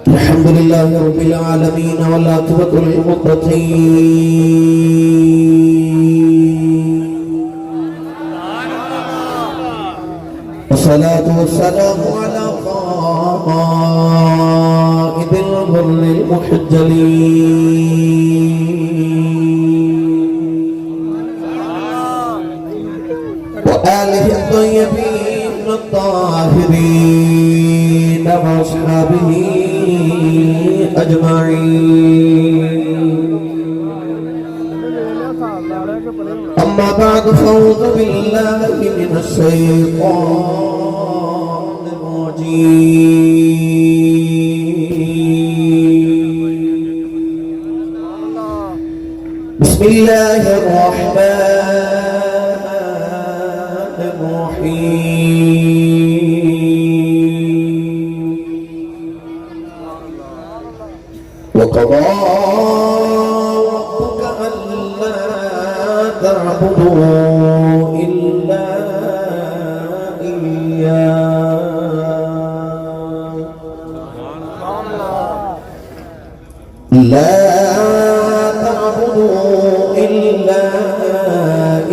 الحمد لله رب العالمين والعاقبة للمتقين والصلاة والسلام على قائد الغر المحجلين وآله الطيبين الطاهرين وأصحابه أجمعين. أما بعد فأعوذ بالله من الشيطان الرجيم. بسم الله الرحمن الرحيم. وقضى ربك ألا تعبدوا إلا إياه لا تعبدوا إلا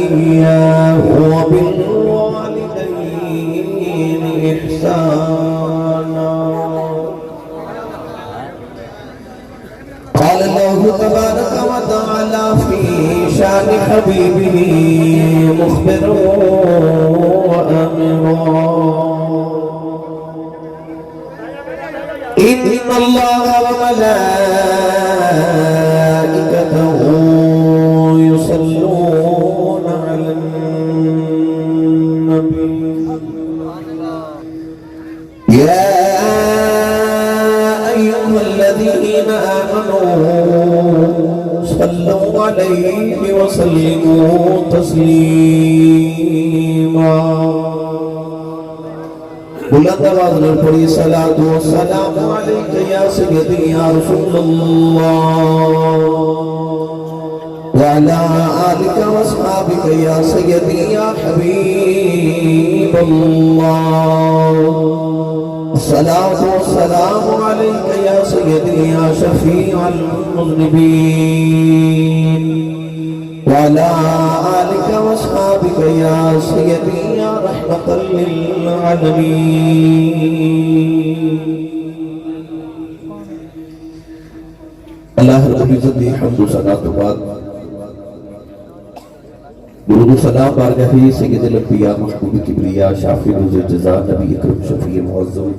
إياه وبالوالدين إحسانا. قال الله تبارك وتعالى في شان حبيبه مخبرا وآمرا: إن الله وملائكته يصلون على النبي يا أيها الذين آمنوا صلوا عليه وسلموا تسليما. بلند آواز میں پڑھی صلاۃ و سلام علیک یا سیدی یا رسول اللہ وعلی آلک و اصحابک یا سیدی یا حبیب اللہ. الصلاة والسلام عليك يا سيدي يا شفيع المذنبين وعلى آلك واصحابك يا سيدي يا رحمة للعالمين. اللہ رب العزت دی حمد و ثنا کے بعد درود و سلام بارگاہ سید الانبیاء محبوب کبریا شافع روز جزا نبی اکرم شفیع معظم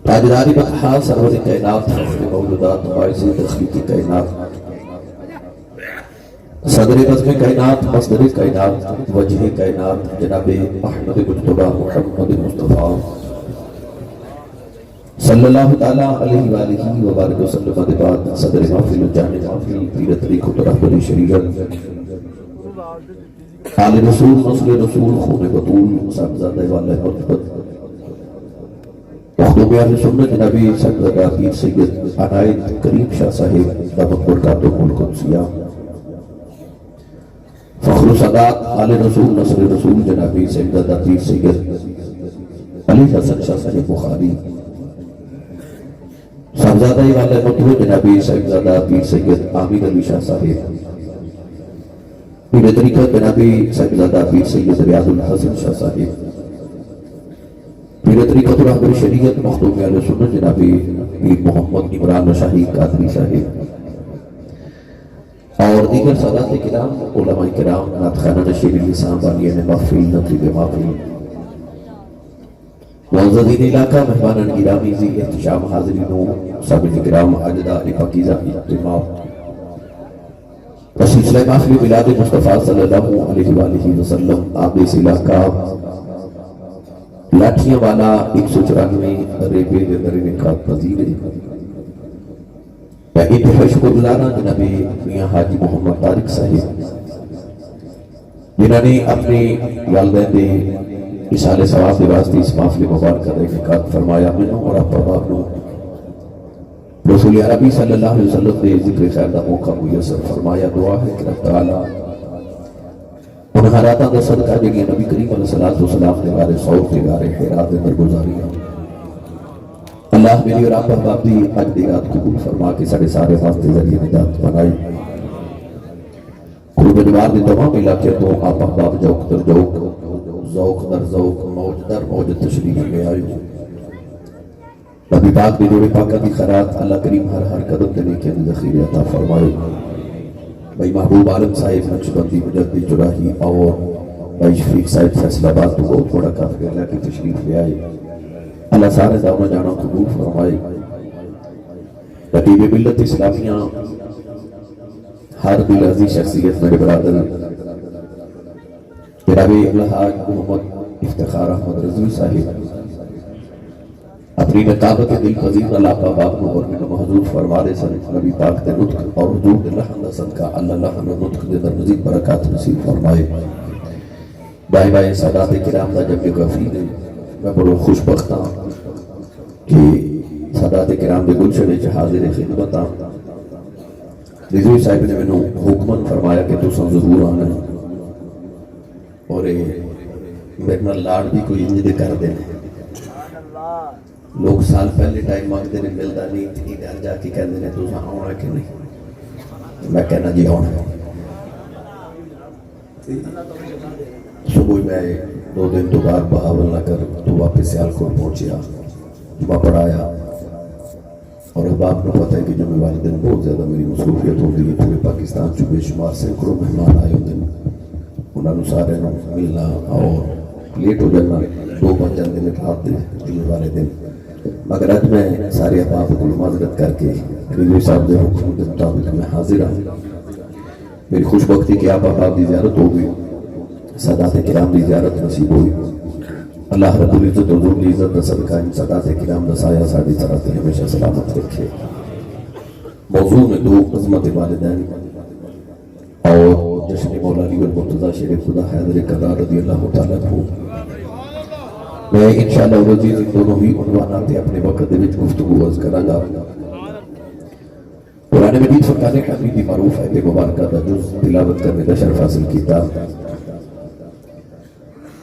تاجدار بطحا سرور کائنات فخر مولودات باعث تخلیق کائنات صدر بزم کائنات مصدر کائنات وجہ کائنات جناب احمد مجتبی محمد مصطفیٰ صلی اللہ تعالیٰ علیہ وآلہ وبارک وسلم بعد صدر محفل جامع محفل پیر طریق و رہبری شریعت آل رسول نصر رسول خون بطول صاحبزادہ والہ مرتبت مخدوم اہل سنت نبی صدقہ پیر سید عنایت کریم شاہ صاحب دامت برکات و ملک القدسیہ فخر و سادات آل رسول نصر رسول جنابی صاحبزادہ پیر سید علی حسن شاہ صاحب بخاری صاحبزادہ والہ مرتبت جنابی صاحبزادہ پیر سید آمین علی شاہ صاحب پیر طریقہ جنابی صاحبزادہ پیر سید ریاض الحسن شاہ صاحب پیر طریقہ رہبر شریعت مخدوم اہل سنت جنابی پیر محمد عمران شاہی قادری صاحب اور دیگر سادات کرام علماء کرام نعت شیر لسان بانیان محفل نقیب محفل معززین علاقہ مہمانان گرامی ذی احتشام حاضرینوں سابق کرام عجدہ پاکیزہ احتمام سلسلہ محفل میلاد مصطفیٰ صلی اللہ علیہ وآلہ وسلم آبی سے علاقہ لاٹھیاں والا 194 ریبے درین کا پذیر میں انتہائی شکر گزارا جناب میاں حاجی محمد طارق صاحب جنہوں نے اپنے والدین دے اشارے ثواب دے واسطے اس محفل مبارک کا انعقاد فرمایا. میں اور آپ باب نو رسول عربی صلی اللہ علیہ وسلم دے ذکر خیر دا موقع میسر فرمایا. دعا ہے کہ رب تعالیٰ ان حالاتاں دا صدقہ جگہ نبی کریم علیہ السلام دے بارے صور دے بارے حیرات اندر گزاری اللہ میری اور آپ احباب دی اج دی رات قبول فرما کے سارے سارے واسطے ذریعے نجات بنائی. قرب جوار دی تمام علاقے تو آپ احباب جوک در جوک ذوق در ذوق موج در موج تشریف میں آئی. نبی پاک دی جوڑے پاکہ دی خیرات اللہ کریم ہر ہر قدم دینے کے ذخیرے عطا فرمائے. بھائی محبوب عالم صاحب نقشبندی مجدد چراہی اور بھائی شفیق صاحب فیصل آباد تو بہت بڑا کافی اللہ کی تشریف لے آئے. اللہ سارے دعونا جانا قبول فرمائے. رقیب ملت اسلامیہ ہر دل عزیز شخصیت میرے برادر جناب الحاج محمد افتخار احمد رضوی صاحب اپنی نقابت دل پذیر اللہ باب نور میں محضور فرما دے سن. نبی پاک دے نطق اور حضور دے لحن صدقہ اللہ لحن نطق دے در مزید برکات نصیب فرمائے. بھائی بھائی سادات کرام دا جب غفی دے میں بڑا خوش بخت ہوں کہ سادات کرام دے گلشن چ حاضر خدمت ہوں. رضوی صاحب نے میں حکمن فرمایا کہ تو سن ضرور آنا اور میرے نال لاڑ بھی کوئی انجدے کر دے. لوگ سال پہلے ٹائم مانگتے نے ملتا نہیں تھی گھر جا کے کہتے ہیں تو آنا کہ نہیں. میں کہنا جی آنا. صبح میں 2 دن تو بعد بہاول نہ کر تو واپس سیالکوٹ پہنچیا جمعہ پڑھایا. اور اب آپ کو پتہ ہے کہ جمعہ والے دن بہت زیادہ میری مصروفیت ہوتی ہے. پورے پاکستان چو بے شمار سینکڑوں مہمان آئے ہوتے ہیں. انہوں نے سارے ملنا اور لیٹ ہو جانا 2 بج جاتے ہیں رات دے جمعہ والے دن. مگر آج میں سارے احباب کو معذرت کر کے رضوی صاحب دے حکم کے مطابق میں حاضر ہوں. میری خوش بختی کہ آپ احباب دی زیارت ہو گئی. سادات کرام دی زیارت نصیب ہوئی. اللہ رب العزت اور ذو العزت دا صدقہ ان سادات کرام دا سایہ ساڑی طرح ہمیشہ سلامت رکھے. موضوع میں 2 عظمت والدین اور جشن مولا علی المرتضی شیر خدا حیدر کرار رضی اللہ تعالیٰ عنہ. میں انشاءاللہ العزیز ان دونوں ہی عنوانات اپنے وقت دے وچ گفتگو عرض کروں گا. قرآن مجید فرقان حمید معروف ہے مبارکہ دا جز تلاوت کرنے دا شرف حاصل کیتا.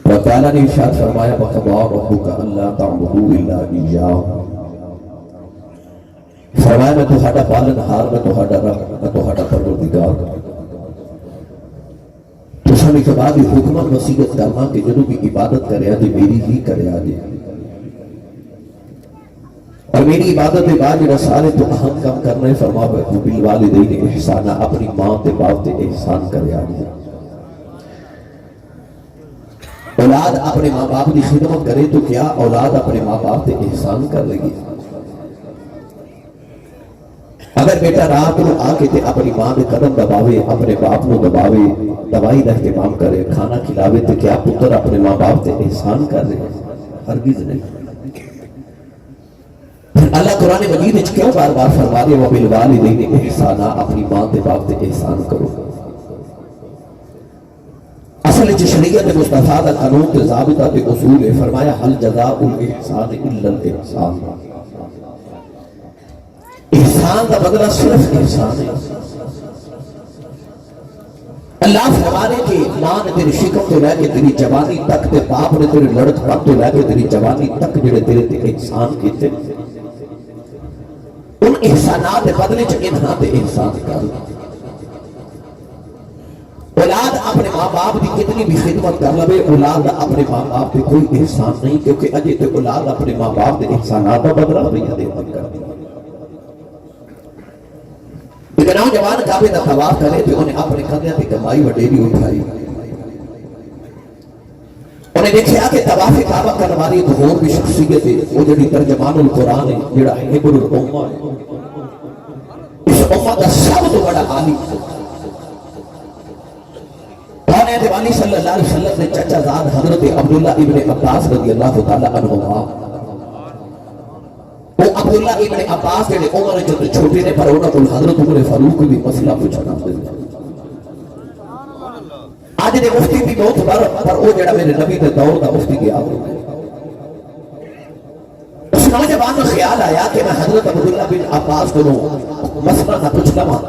اللہ تعالیٰ نے ارشاد فرمایا وَقَضَىٰ رَبُّكَ أَلَّا تَعْبُدُوا إِلَّا إِيَّاهُ. فرمایا میں تہاڈا پالنہار میں تہاڈا رب میں تہاڈا پروردگار. تو سمی کے بعد حکمت وسیعت کرنا کہ جنہوں کی عبادت کرے آجے میری ہی کرے آجے اور میری عبادت کے بعد جنہوں سارے تو اہم کام کرنے فرما بالوالدین احسانہ اپنی ماں تے باپ تے احسان کرے آجے. اولاد اپنے ماں باپ کی خدمت کرے تو کیا اولاد اپنے ماں باپ تے احسان کر لگی. اگر بیٹا رات کو آ کے اپنی ماں دے قدم دباوے اپنے باپ کو دباوے دوائی دا اہتمام کرے کھانا کھلاوے تو کیا پتر اپنے ماں باپ تے احسان کر رہے؟ ہرگز نہیں. اللہ قرآن مجید وچ کیوں بار بار فرما رہے وَبِالْوَالِدَيْنِ إِحْسَانًا اپنی ماں تے باپ تے احسان کرو. اصل شریعت مصطفیٰ دا قانون تے ضابطہ تے اصول ہے. فرمایا حل جزاء الاحسان الا الاحسان. احسان کا بدلہ صرف احسان ہے. اللہ فرمانے کہ ماں نے تیری شکم تو لے کے تیری جوانی تک تے باپ نے تیری لڑک پن تو لے کے تیری جوانی تک جڑے تیرے تے احسان کیتے ان احسانات دے بدلے چ انہاں تے احسان کر. اولاد اپنے ماں باپ کی کتنی بھی خدمت کر لے اولاد اپنے ماں باپ پہ کوئی احسان نہیں کیونکہ اجے تے اولاد اپنے ماں باپ کے احسانات کا بدلہ بھی دے کر دی. ایک نوجوان کعبے دا طواف کرے تو انہیں اپنے کندھیاں تے کمائی وڈیری اٹھائی. انہیں دیکھا کہ طواف کعبہ کرنے والی ایک اور بھی شخصیت ہے وہ جڑی ترجمان القرآن ہے جڑا حبر الامہ ہے. اس امت کا سب تو بڑا عالم کون ہے؟ والی صلی اللہ علیہ وسلم نے چچا زاد حضرت عبداللہ ابن عباس رضی اللہ تعالیٰ عنہما. وہ عبداللہ ابن عباس جڑے عمر جو چھوٹے نے پر انہوں کو حضرت عمر فاروق بھی مسئلہ پوچھنا دے. آج دے مفتی بھی بہت بار پر وہ جڑا میرے نبی دے دور دا مفتی گیا ہو. اس نوجوان کو خیال آیا کہ میں حضرت عبداللہ بن عباس کو مسئلہ نہ پوچھ لما.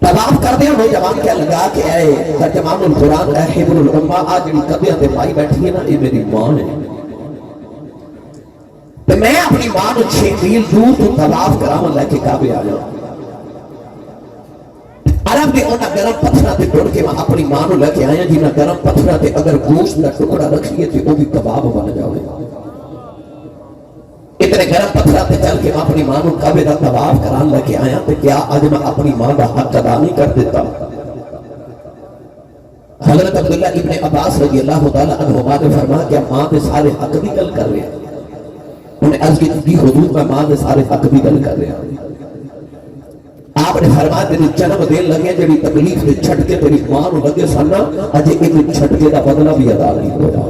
طواف کر دیا نوجوان کیا لگا کہ اے ترجمان القرآن اے حبر الامہ آج جڑی کدیاں تے پائی بیٹھی ہے نا یہ میری ماں ہے. میں اپنی ماں کو 6 میل دور تو طواف کراؤں لے کے کعبے آ جاؤں. عرب نے انہاں گرم پتھراں تے ٹر کے میں اپنی ماں کو لے کے آیا جنہاں گرم پتھراں تے اگر گوشت کا ٹکڑا رکھیے تے وہ بھی کباب بن جاوے. اتنے گرم پتھراں تے چل کے میں اپنی ماں کو کعبے دا طواف کران لے کے آیا تے کیا اج میں اپنی ماں دا حق ادا نہیں کر دیتا؟ حضرت عبداللہ ابن عباس رضی اللہ تعالیٰ عنہما نے فرمایا کہ ماں دے سارے حق بھی گل کر رہے ہیں. انہیں عرض کی حضور میں ماں دے سارے حق بھی گل کر رہے ہیں. آپ نے فرمایا تیری جنم دین لگے جڑی تکلیف دے چھٹ کے تیری ماں نو لگے سننا اجے ایک چھٹکے دا بدلہ بھی ادا نہیں ہوا.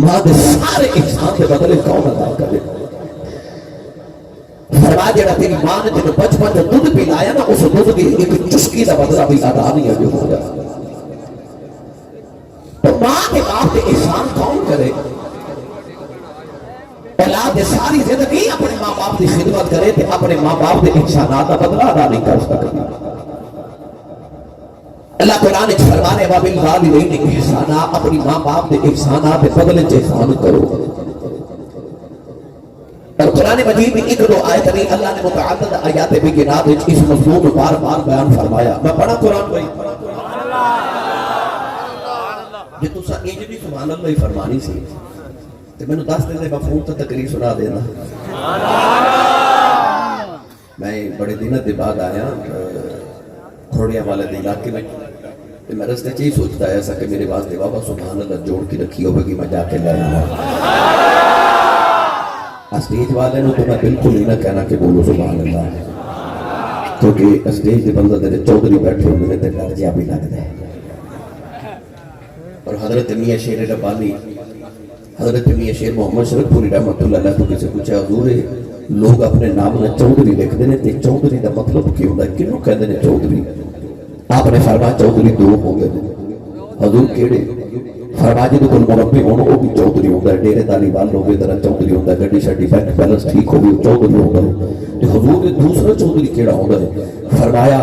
ماں دے سارے احسان دے بدلے کون ادا کرے؟ فرمایا جڑا تیری ماں نے تینوں بچپن میں دودھ پلایا نا اس دودھ کی ایک چسکی دا بدلہ بھی ادا نہیں اجے ہوا. تو ماں کے باپ دے احسان کون کرے؟ اولاد ساری زندگی اپنے ماں باپ کی خدمت کرے تے اپنے ماں باپ کے احسانات کا بدلہ ادا نہیں کر سکتا. اللہ قرآن وچ فرمانے وبالوالدین احسانا اپنی ماں باپ کے احسانات کے بدلے چ احسان کرو. اور قرآن مجید میں ایک دو آیت نہیں اللہ نے متعدد آیات بھی گنات وچ اس موضوع کو بار بار بیان فرمایا. میں پڑھا قرآن بھائی جی تساں انج نہیں سبحان اللہ ہی فرمانی سی تو میں نے 10 دن میں فون تو تقریر سنا دینا. میں بڑے دنوں کے بعد آیا کھوڑیاں والے علاقے میں میں رستے چ ہی سوچتا آیا سا کہ میرے واسطے بابا سبحان اللہ جوڑ کے رکھی ہوگی کہ میں جا کے لے آؤں. اسٹیج والے نے تو میں بالکل ہی نہ کہنا کہ بولو سبحان اللہ کیونکہ اسٹیج کے بندہ تیرے چودھری بیٹھے ہوئے نے تے ڈر جہا بھی لگتا ہے. اور حضرت میاں شیر ربانی حضرت میاں شیر محمد شرف پوری رحمت اللہ علیہ تو کسی پوچھا حضور لوگ اپنے نام میں چودھری لکھتے ہیں تے چودھری دا مطلب کی ہوتا ہے کیوں کہتے ہیں چودھری؟ آپ نے فرمایا چودھری دو ہوں گے. حضور کیڑے؟ فرمایا جی کوئی مربی ہونا وہ بھی چودھری ہوتا ہے. ڈیرے داری وال ہوگی طرح چودھری ہوتا ہے. گڈی شڈی بینک بیلنس ٹھیک ہوگی چودھری ہوتا ہے. حضور نے دوسرا چودھری کیڑا ہوتا ہے؟ فرمایا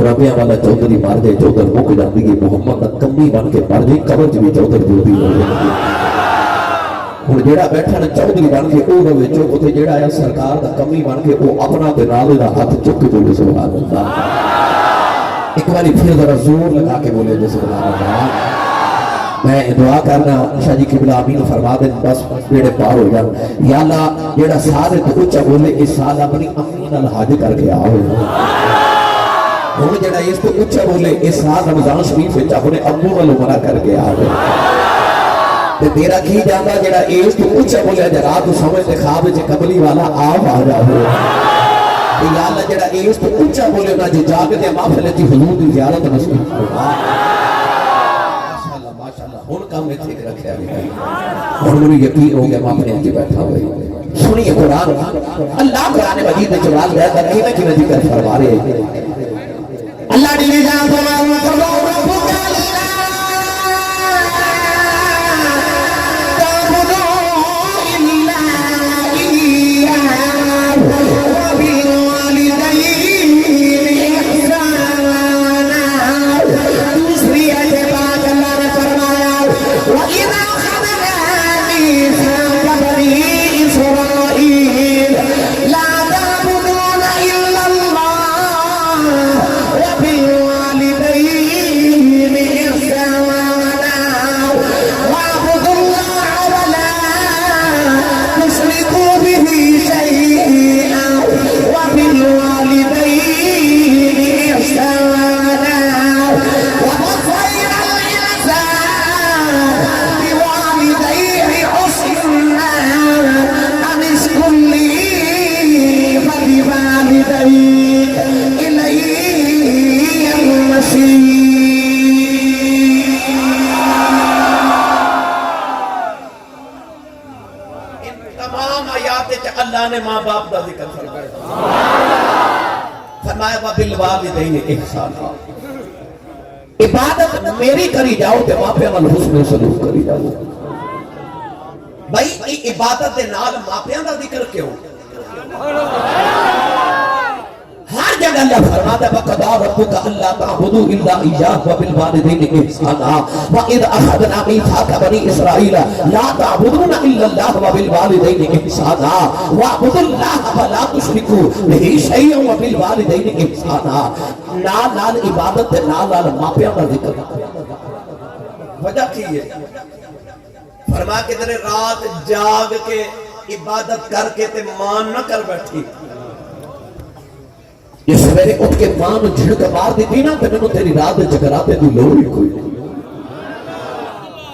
ربیاں والا چودھری مار دے چودھر مک جاتی ہے. محمد کمی بن کے مر جائے قبر چ بھی چودھر جلدی ہو جاتی. ہن جیڑا بیٹھا نا چودھری بن کے او روے چپ تے جیڑا ہے سرکار دا کمی بن کے او اپنا تے نال دا ہاتھ چک کے بولے سبحان اللہ. ایک باری پھر ذرا زور لگا کے بولے جو سبحان اللہ. میں دعا کرنا شاہ جی قبلہ آمین فرما دیں بس بیڑے پار ہو جان. یا اللہ جیڑا سارے تو اچھا بولے اس سال اپنی امی نال حج کر کے آؤ. ہن جیڑا اس تو اچھا بولے اس سال رمضان شریف وچ اپنے ابو نال عمرہ کر کے آؤ. تے تیرا کی جاتا جڑا اس تو اچھا بولے جا رات سمجھ تے خواب وچ قبلی والا آپ آ جاؤ. یا اللہ جڑا اس تو اچھا بولے نا جی جاگ تے محفل دی حضور دی زیارت نصیب فرما. ہن کام میں ٹھیک رکھیا ہے. ہن مجھے یقین ہو گیا میں اپنے اندر بیٹھا ہوا. سنیے قرآن اللہ قرآن مجید میں جواب دے کر کیویں کیویں ذکر فرما رہے ہیں. اللہ نے جان فرمایا اللہ نے ماں باپ کا ذکر فرمایا. فرمایا وبالوالدین احسانا. عبادت میری کری جاؤ تے ماپے نال حسن سلوک کری جاؤ. بھائی عبادت دے نال ماپیاں دا ذکر کیوں؟ ہر ہر جگہ اللہ فرماتا ہے وَقَضَىٰ رَبُّكَ أَلَّا تَعْبُدُوا إِلَّا إِيَّاهُ وَبِالْوَالِدَيْنِ إِحْسَانًا وَإِذْ أَخَذْنَا مِيثَاقَ بَنِي إِسْرَائِيلَ لَا تَعْبُدُونَ إِلَّا اللَّهَ وَبِالْوَالِدَيْنِ إِحْسَانًا وَاعْبُدُوا اللَّهَ وَلَا تُشْرِكُوا بِهِ شَيْئًا وَبِالْوَالِدَيْنِ إِحْسَانًا نال عبادت نال ماپیاں کا ذکر وجہ کی ہے فرما کے تیرے رات جاگ کے عبادت کر کے تے مان نہ کر بیٹھی یہ سویرے اٹھ کے ماں نو جھڑک مار دیتی نا تے مینوں تیری رات جگراتے دی لوڑ ہی کوئی نہیں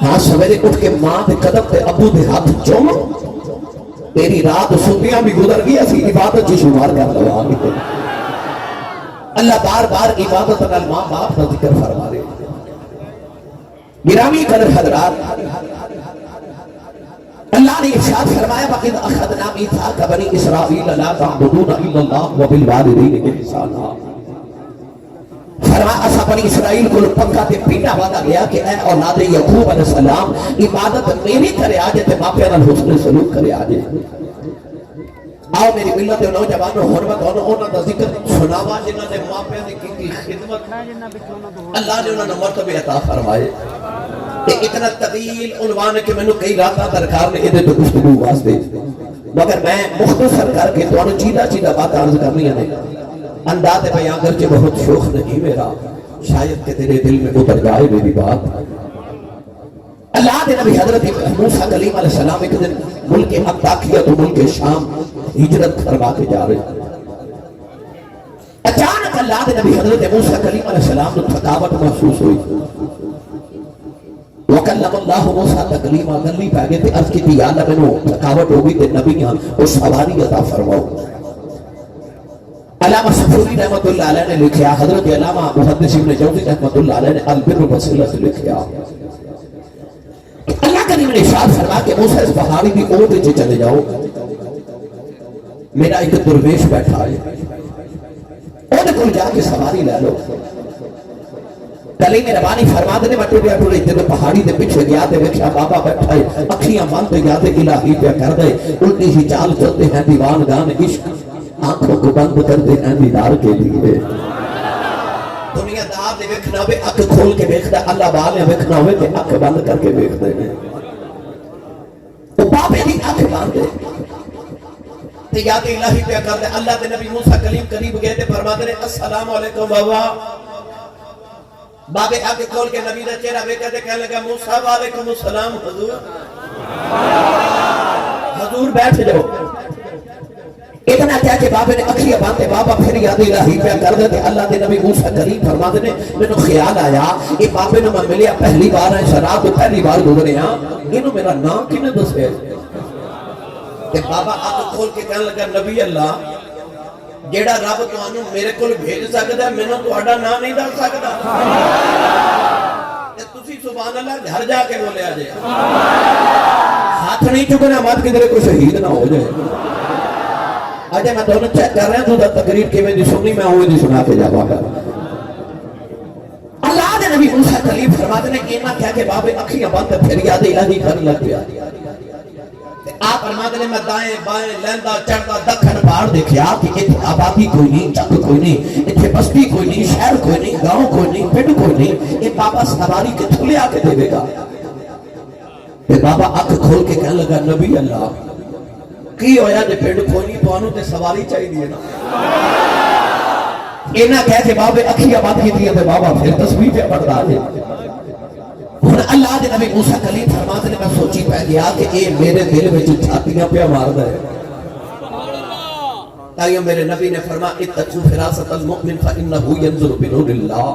ہاں سویرے اٹھ کے ماں دے قدم تے ابو دے ہاتھ چوم تیری رات سوتیاں بھی گزر گئی اسی عبادت جو شمار کر لوا اللہ بار بار عبادت نال ماں باپ کا ذکر فرما رہے گرامی قدر حضرات اللہ نے ارشاد فرمایا وَإِذْ أَخَذْنَا مِيثَاقَ بَنِي إِسْرَائِيلَ لَا تَعْبُدُونَ إِلَّا اللَّهَ وَبِالْوَالِدَيْنِ إِحْسَانًا فرمایا اسا بنی اسرائیل کو پکا تے پیٹا وعدہ گیا کہ اے اولاد یعقوب علیہ السلام عبادت میری کرے آجے تے ماپیاں نال حسن سلوک کرے آجے آؤ میری ملت نوجوانوں حرمت انہوں دا ذکر سناوا جنہاں نے ماپیاں دی کی خدمت اللہ نے انہوں نے مرتبہ عطا فرمائے اتنا طویل عنوان ہے کہ میں نے کئی راتاں درکار نے ادھے تو گفتگو واسطے مگر میں مختصر کر کے تو انہوں چیدہ بات عرض کرنی ہے انداز بیان کر کے بہت شوق نہیں میرا شاید کہ تیرے دل میں اتر جائے میری بات اللہ دے نبی حضرت موسیٰ کلیم علیہ السلام ایک دن ملک انطاکیہ تو ملک شام ہجرت کروا کے جا رہے اچانک اللہ دے نبی حضرت موسیٰ کلیم علیہ السلام نے تھکاوٹ محسوس ہوئی وَقَلَّمَ اللَّهُ مُوسَىٰ تَكْلِيمًا گلی پہ گئے تھے عرض کی تھی یا اللہ میں نے تھکاوٹ ہوگی تے نبیاں اور سواری عطا فرماؤ علامہ صفوری رحمت اللہ علیہ نے لکھیا حضرت علامہ محدث ابن جوزی رحمت اللہ علیہ نے البر والوصیلہ سے لکھیا اللہ کریم نے ارشاد فرمایا کہ موسیٰ اس پہاڑی کی اوٹ سے چلے جاؤ میرا ایک درویش بیٹھا ہے اوٹ کو جا کے سواری لے لو کلی میں ربانی فرما دینے میں ٹوڑیا ٹوڑی تے پہاڑی دے پیچھے گیا دے ویکھیا بابا بیٹھا ہے اکھیاں بند یاد الہی پہ کر دے الٹی ہی چال چلتے ہیں دیوان گان عشق آنکھوں کو بند کر دے ہیں دیدار کے لیے دنیا دار نے ویکھنا ہوئے اکھ کھول کے ویکھدا اللہ والے ویکھنا ہوئے کہ اکھ بند کر کے ویکھدے ہیں وہ بابے دی اکھ بند دے تے یاد الہی پہ کر دے اللہ دے نبی موسیٰ کلیم قریب گئے تے فرما دے السلام علیکم بابا بابے آگے کھول کے نبی دا چہرہ بے کہتے کہنے لگا موسیٰ علیکم السلام حضور حضور بیٹھ جاؤ اتنا کیا کہ بابے نے اکھیاں باندھے بابا پھر یاد الہی پہ کر دیتے اللہ دے نبی موسیٰ کریم فرما دینے میں نے خیال آیا یہ بابے نے میں ملیا پہلی بار ہے شراب تو پہلی بار گزرے ہاں انہوں میرا نام کی نے دس ہے کہ بابا آگے کھول کے کہنے لگا نبی اللہ جیڑا رب تو آنو میرے کل بھیج سکتا ہے میں نے تو اڈا نام نہیں ڈال سکتا تسی سبحان اللہ گھر جا کے بولے آجے ہاتھ نہیں چکنا مات کی طرح کوئی شہید نہ ہو جائے آجے میں دونوں چیک کر رہے ہیں تو دا تقریر کی میں دی سنی میں ہوئی دی سنا کے جا پاگا اللہ دے نبی موسیٰ کلیم فرماتے نے ایمہ کیا کہ بابے اکھیاں بند پھر یاد الہی کر لگ گیا آپ فرماتے نے میں دائیں بائیں لیندہ چڑھتا دکھن پہاڑ دیکھیا کہ اتھے آبادی کوئی نہیں چک کوئی نہیں اتھے بستی کوئی نہیں شہر کوئی نہیں گاؤں کوئی نہیں پنڈ کوئی نہیں یہ بابا سواری کے تھولے آ کے دے گا یہ بابا آنکھ کھول کے کہنے لگا نبی اللہ کی ہویا جے پنڈ کوئی نہیں تو آنو تے سواری چاہی دیئے نا اینا کہہ کہ بابے اکھی آباد کی دیئے تے بابا پھر تصویر پہ پڑھ دا دے اللہ دے نبی موسیٰ کلیم فرماتے نے میں سوچی پہ گیا کہ اے میرے دل میں جو چھاتیاں پہ مار دے تائیوں میرے نبی نے فرمایا اتقوا فراست المؤمن فإنه ينظر بنور اللہ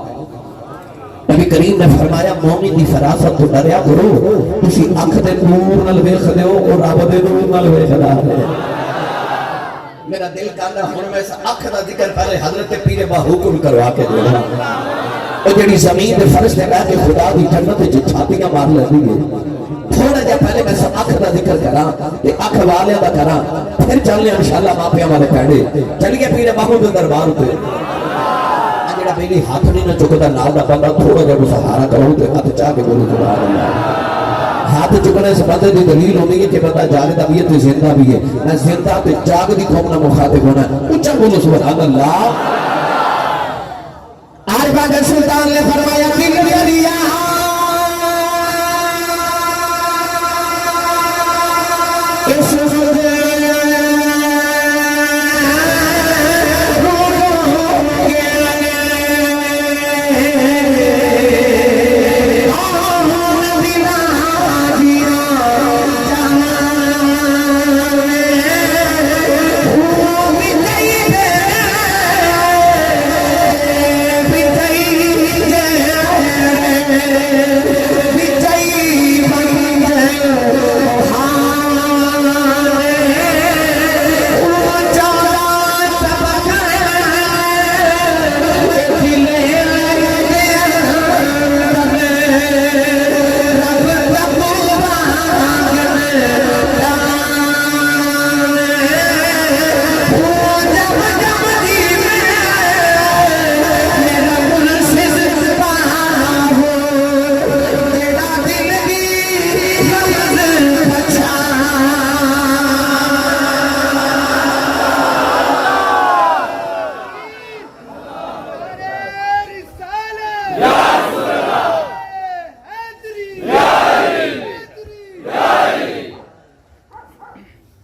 نبی کریم نے فرمایا مومن دی فراست تو ڈریا کرو تسی اکھ دے نور نال ویکھ دیو اور رب دے نور نال ویکھ دا میرا دل کہندا ہن میں اس اکھ دا ذکر پہلے حضرت پیر با حکم کروا کے دے اور جڑی زمین دے فرش دے بیٹھ کے خدا دی جنت وچ چھاتیاں مار لگی ہے تھوڑا جہا پہلے میں سب اکھ دا ذکر کراں تے اکھ والے دا کراں پھر چلنے انشاءاللہ ماپیاں والے پیڑے چلیے پیر باہو دے دربار تے جڑا پہلی ہاتھ نہیں نہ چکدا نال دا بندہ تھوڑا جہا سہارا کروں تے ہاتھ چاہ کے بولو سبحان اللہ ہاتھ چکنے سے بندے دی دلیل ہوندی ہے کہ بندہ جاگدا بھی ہے تے زندہ بھی ہے میں زندہ تے جاگ دی قوم نال مخاطب ہونا اونچا بولو سبحان اللہ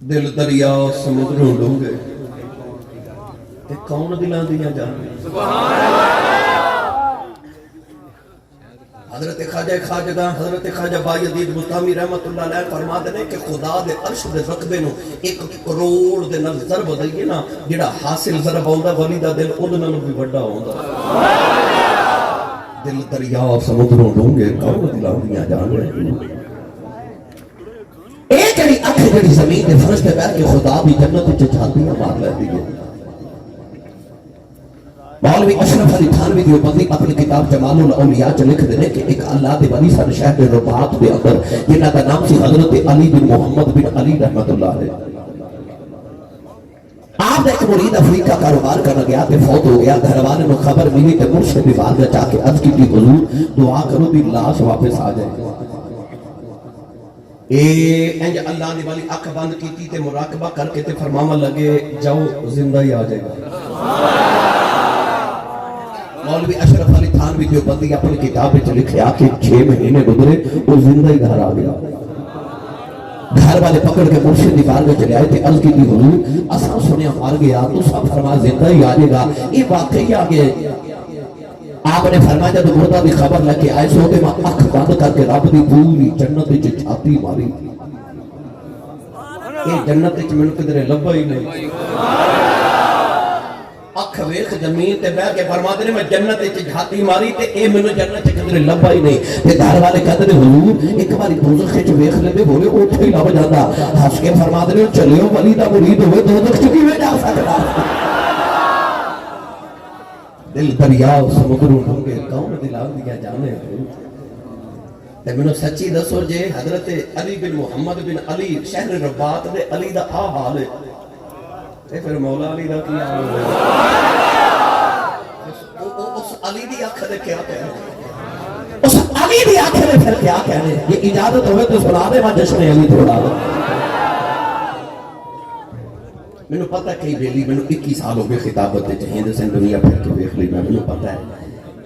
دل دریا سمندروں ڈونگے تے کون دلاں دیاں جانے حضرت خواجہ حضرت خواجہ بایزید بستامی رحمت اللہ علیہ فرما دینے کہ خدا دے عرش دے رقبے نو 1 کروڑ دے نال ضرب دئیے نا جڑا حاصل ضرب ہوندا ولی دا دل اودے نال بھی بڑا ہوندا دل دریا سمندروں ڈونگے کون دلاں دیاں جانے ایک جڑی اکھ جڑی زمین دے فرش تے بیٹھ کے خدا بھی جنت وچ چھاتیاں مار لیندی ہے مولوی اشرف علی تھانوی دیوبندی اپنی کتاب جمال الاولیاء چ لکھ دے کہ ایک اللہ دے ولی سن شہر رباط دے اندر جنہاں دا نام سی حضرت علی بن محمد بن علی رحمت اللہ علیہ آپ ایک مرید افریقہ کاروبار کرنا گیا تے فوت ہو گیا گھر والے نو خبر ملی تے مرشد دی بارگاہ جا کے عرض کی حضور دعا کرو بھی لاش واپس آ جائے انج اللہ نے والی اکھ بند کیتی تے مراقبہ کر کے تے فرماوا لگے جاؤ زندہ ہی آ جائے گا مولوی اشرف علی تھانوی دیوبندی اپنی کتاب وچ لکھیا کہ 6 مہینے گزرے وہ زندہ ہی گھر آ گیا گھر والے پکڑ کے مرشد دی بارگاہ چلے آئے تے عرض کی حضور اساں سنیا مر گیا تو سب فرما زندہ ہی آ جائے گا یہ واقعی آ گئے آپ نے فرمایا جب مردہ دی خبر لے کے آئے سو کے میں اکھ بند کر کے رب دی پوری جنت وچ چھاتی ماری یہ جنت وچ مینوں کدھر لبا ہی نہیں اکھ ویکھ زمین تے بیٹھ کے فرماتے نے میں جنت وچ چھاتی ماری تے اے مینوں جنت وچ کدھر لبا ہی نہیں تے گھر والے کہتے نے حضور ایک باری دوزخ وچ ویکھ لیندے بولے اوتھے ہی لب جاندا ہس کے فرماتے نے چلیو ولی دا مرید ہوئے دوزخ چ کیویں جا سکدا دل دریا سمندروں ڈونگے کون دلاں دیا جانے تے مینوں سچی دسو جے حضرت علی بن محمد بن علی شہر رباط دے علی دا آ حال ہے تے پھر مولا علی دا کی حال ہے اس علی دی اکھ دے کیا کہنے اس علی دی اکھ دے پھر کیا کہنے یہ اجازت ہوئے تو سنا دے میں جشن علی تھوڑا دے مینوں پتہ کئی بیلی مینوں 21 سال ہو گئے خطابت تے ہند سے دنیا پھر کے دیکھ لی مینوں پتہ ہے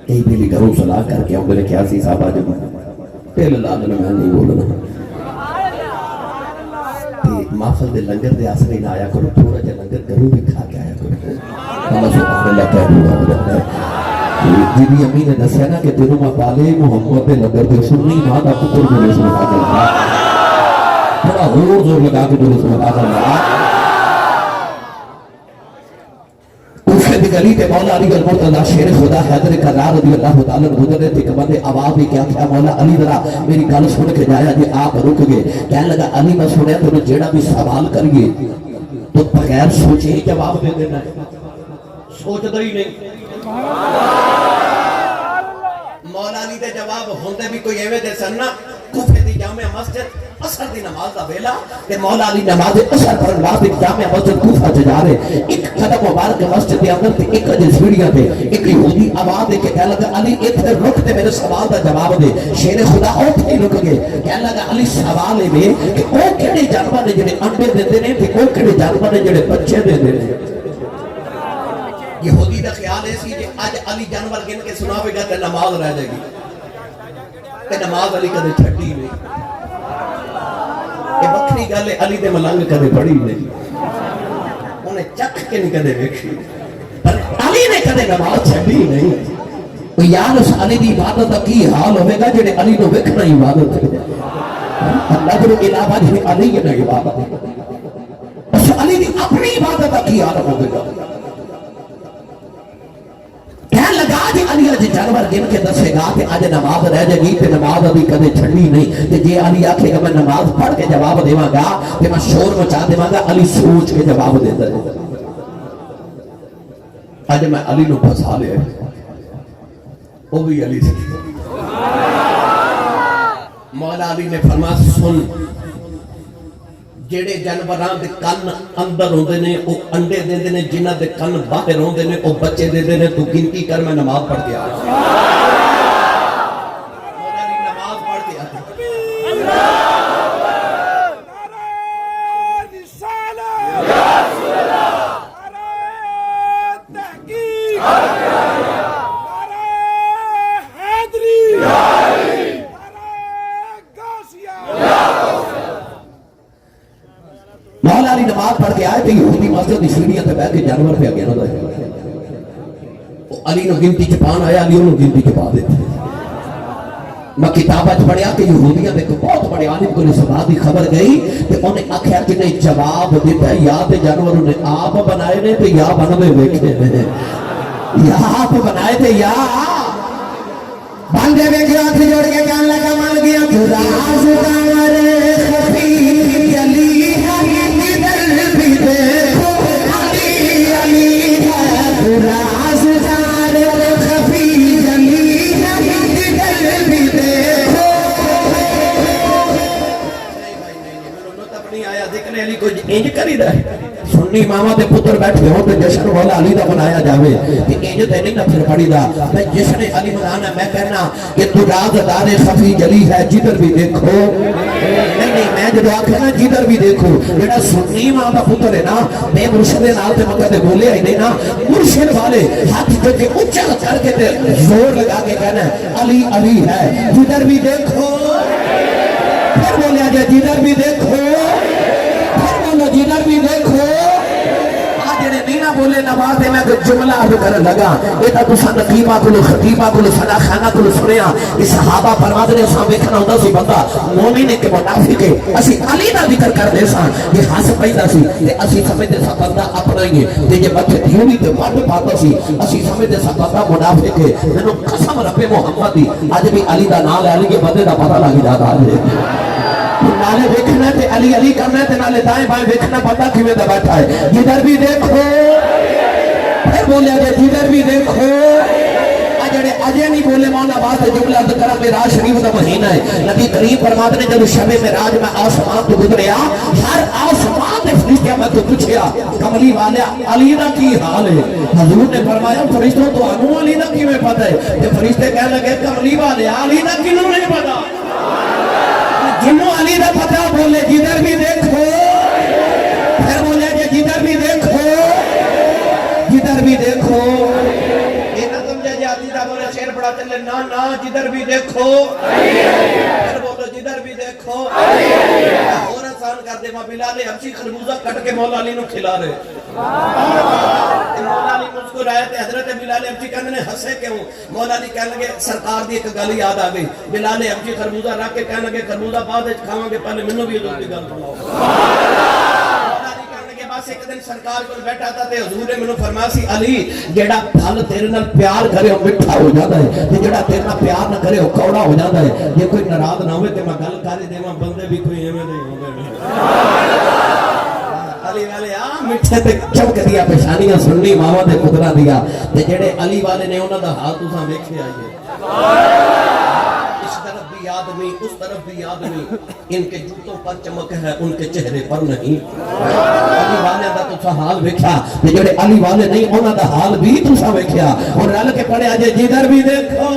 کئی بیلی گھروں صلاح کر کے میرے کیا سی صاحب آج تیل لال میں نہیں بولنا تے محفل دے لنگر دے آسرے نہ آیا کرو تھوڑا جا لنگر گھروں بھی کھا کے آیا کرو اللہ سبحان اللہ کہہ دوں جی بھی امی نے دسیا نا کہ تینوں میں پالے محمد دے لنگر دے سننی ماں دا پتر میرے سبحان اللہ تھوڑا زور لگا کے میرے سبحان اللہ دی گلی تے مولا علی المرتضی شیر خدا حیدر کرار رضی اللہ تعالی عنہ گزرے تے کبا دے آواز بھی کیا کیا مولا علی ذرا میری گل سن کے جایا جی آپ رک گئے کہنے لگا علی میں سنیا تو جیڑا بھی سوال کریے تو بغیر سوچے ہی جواب دے دینا ہے سوچدا ہی نہیں مولا علی دے جواب ہوندے بھی کوئی ایویں دے سن نا کوفے دی جامع مسجد اثر دی نماز دا ویلا تے مولا علی نماز اثر پڑھن واسطے جامع مسجد کوفہ چ جا رہے ایک قدم مبارک مسجد دے اندر تے ایک جے سیڑھیاں تے ایک یہودی آواز دے کے کہنے لگا علی ایتھے رک تے میرے سوال دا جواب دے شیر خدا اوتھے ہی رک گئے کہنے لگا علی سوال ہے کہ او کیڑے جانور نے جڑے انڈے دیندے نے تے او کیڑے جانور نے جڑے بچے دیندے نے یہودی دا خیال ہے سی کہ اج علی جانور گن کے سناوے گا تے نماز رہ جائے گی تے نماز علی کدے چھڈی نہیں یہ بکری پکی گل ہے علی دے ملنگ کدے پڑھی نہیں انہیں چکھ کے نہیں کدے ویکھی پر علی نے کدے نماز چھڈی نہیں یار اس علی دی عبادت کا کی حال ہوئے گا جڑے علی نو ویکھنا عبادت ہے اللہ کے علاوہ جڑے علی کی عبادت ہے اس علی دی اپنی عبادت کا کی حال ہوئے گا لگا جی علی اج جانور گن کے دسے گا کہ اج نماز رہ جائے گی تے نماز ابھی کدے چھڑی نہیں تے جے علی آکھے گا میں نماز پڑھ کے جواب دیواں گا تے میں شور مچا دیواں گا علی سوچ کے جواب دیندا ہے اج میں علی نو پھسا لیا وہ بھی علی سے مولا علی نے فرمایا سن جڑے جانوراں دے کن اندر ہوندے نے او انڈے دیندے نے جنہاں دے کن باہر ہوندے نے او بچے دیندے نے تو گنتی کر میں نماز پڑھ کے آیا مولا علی نماز پڑھ کے آتے مولا علی نماز پڑھ کے آئے تھے یہودی مسجد کی سیڑھیاں تے بیٹھ کے جانور پہ گیا نا علی نو گنتی چپان آیا علی انہوں گنتی چپا دیتے میں کتابت پڑھیا کہ یہودیاں دے کو بہت بڑے عالم کو نسبات دی خبر گئی کہ انہیں آکھیا کہ نہیں جواب دیتا ہے یا تے جانور انہیں آپ بنائے نے تے یا بنوے ویکھے نے یا آپ بنائے تے یا بندے میں گیا تھی جوڑ کے کہنے لگا مل گیا راز دار خفی علی انج کری دا سنی ماما دے پتر بیٹھے ہو تو جشن والا علی دا بنایا جاوے کہ انج تے نہیں نہ پھر پڑی دا میں جشن علی منانا میں کہنا کہ تو رازدار خفی جلی ہے جدھر بھی دیکھو نہیں میں جب آکھے نا جدھر بھی دیکھو جڑا سنی ماں دا پتر ہے نا بے مرشد نال تے مگر تے بولے ہی نہیں نا مرشد والے ہاتھ تے اونچا کر کے تے زور لگا کے کہنا علی علی ہے جدھر بھی دیکھو پھر بولیا جائے جدھر بھی دیکھو جدھر بھی دیکھو آج جڑے نینا بولے نواز دے میں کوئی جملہ آدھو کرنے لگا ایتا تو سا نقیبہ کلو خطیبہ کلو صدا خانہ کلو سنیا اس صحابہ پرواز نے ساں بیکھنا ہوتا سی بندہ مومن کے منافق ہے اسی علی دا ذکر کر دے ساں یہ ہاس پیدا سی تے اسی سمجھتے سا بندہ اپنا ہی ہے تے یہ بچے دیونی تے بڑھ پاتا سی اسی سمجھتے سا بندہ منافق ہے میں نے قسم رب محمد دی آج بھی علی دا نال ہے علی کے بندے دا پتہ لگی جاتا ہے نالے دیکھنا تے علی علی کرنا تے نالے دائیں بائیں دیکھنا پتا کیویں دا بیٹھا ہے جدھر بھی دیکھو پھر بولیا جائے جدھر بھی دیکھو جڑے اجے نہیں بولے مولا بات جملہ ذکر معراج شریف دا مہینہ ہے نبی کریم فرماتے نے جب شب معراج میں آسمان تو گزریا ہر آسمان نے فرشتوں میں تو پوچھیا کملی والے علی دا کی حال ہے حضور نے فرمایا فرشتوں تو انو علی دا کیویں پتہ ہے تے فرشتے کہنے لگے کملی والے علی دا کینوں نہیں پتہ جنوں علی دا پتہ بولے جدھر بھی دیکھو پھر بولے کہ جدھر بھی دیکھو جدھر بھی دیکھو یہ نہ سمجھے جاتی دا بولے شیر بڑا چلے نا جدھر بھی دیکھو پھر بولو جدھر بھی دیکھو اور آسان کر دے ماں بلال حبشی خربوزہ کٹ کے مولا علی نو کھلا رہے مولا علی مسکرائے تے حضرت بلال حبشی کہنے نے ہنسے کیوں مولا علی کہنے لگے سرکار دی ایک گل یاد آ گئی بلال حبشی خربوزہ رکھ کے کہنے لگے خربوزہ بعد وچ کھاواں گے پہلے مینوں بھی حضور دی گل سناؤ مولا علی کہنے لگے بس ایک دن سرکار کول بیٹھا تھا تے حضور نے مینوں فرمایا سی علی جیڑا پھل تیرے نال پیار کرے او میٹھا ہو جاتا ہے تے جیڑا تیرے نال پیار نہ کرے او کوڑا ہو جاتا ہے جے کوئی ناراض نہ ہوئے تے میں گل کر دیواں بندے بھی کوئی ایویں دے ہوندے علی والے مٹھے تے چمک دیا پیشانیاں سننی ماوا دے پتراں دیا تے جڑے علی والے نے انہاں دا حال تساں ویکھے آئیے اس طرف بھی آدمی اس طرف بھی آدمی ان کے جوتوں پر چمک ہے ان کے چہرے پر نہیں علی والے دا تساں حال ویکھیا تے جڑے علی والے نہیں انہاں دا حال بھی تساں ویکھیا اور رل کے پڑھے اجے جدھر بھی دیکھو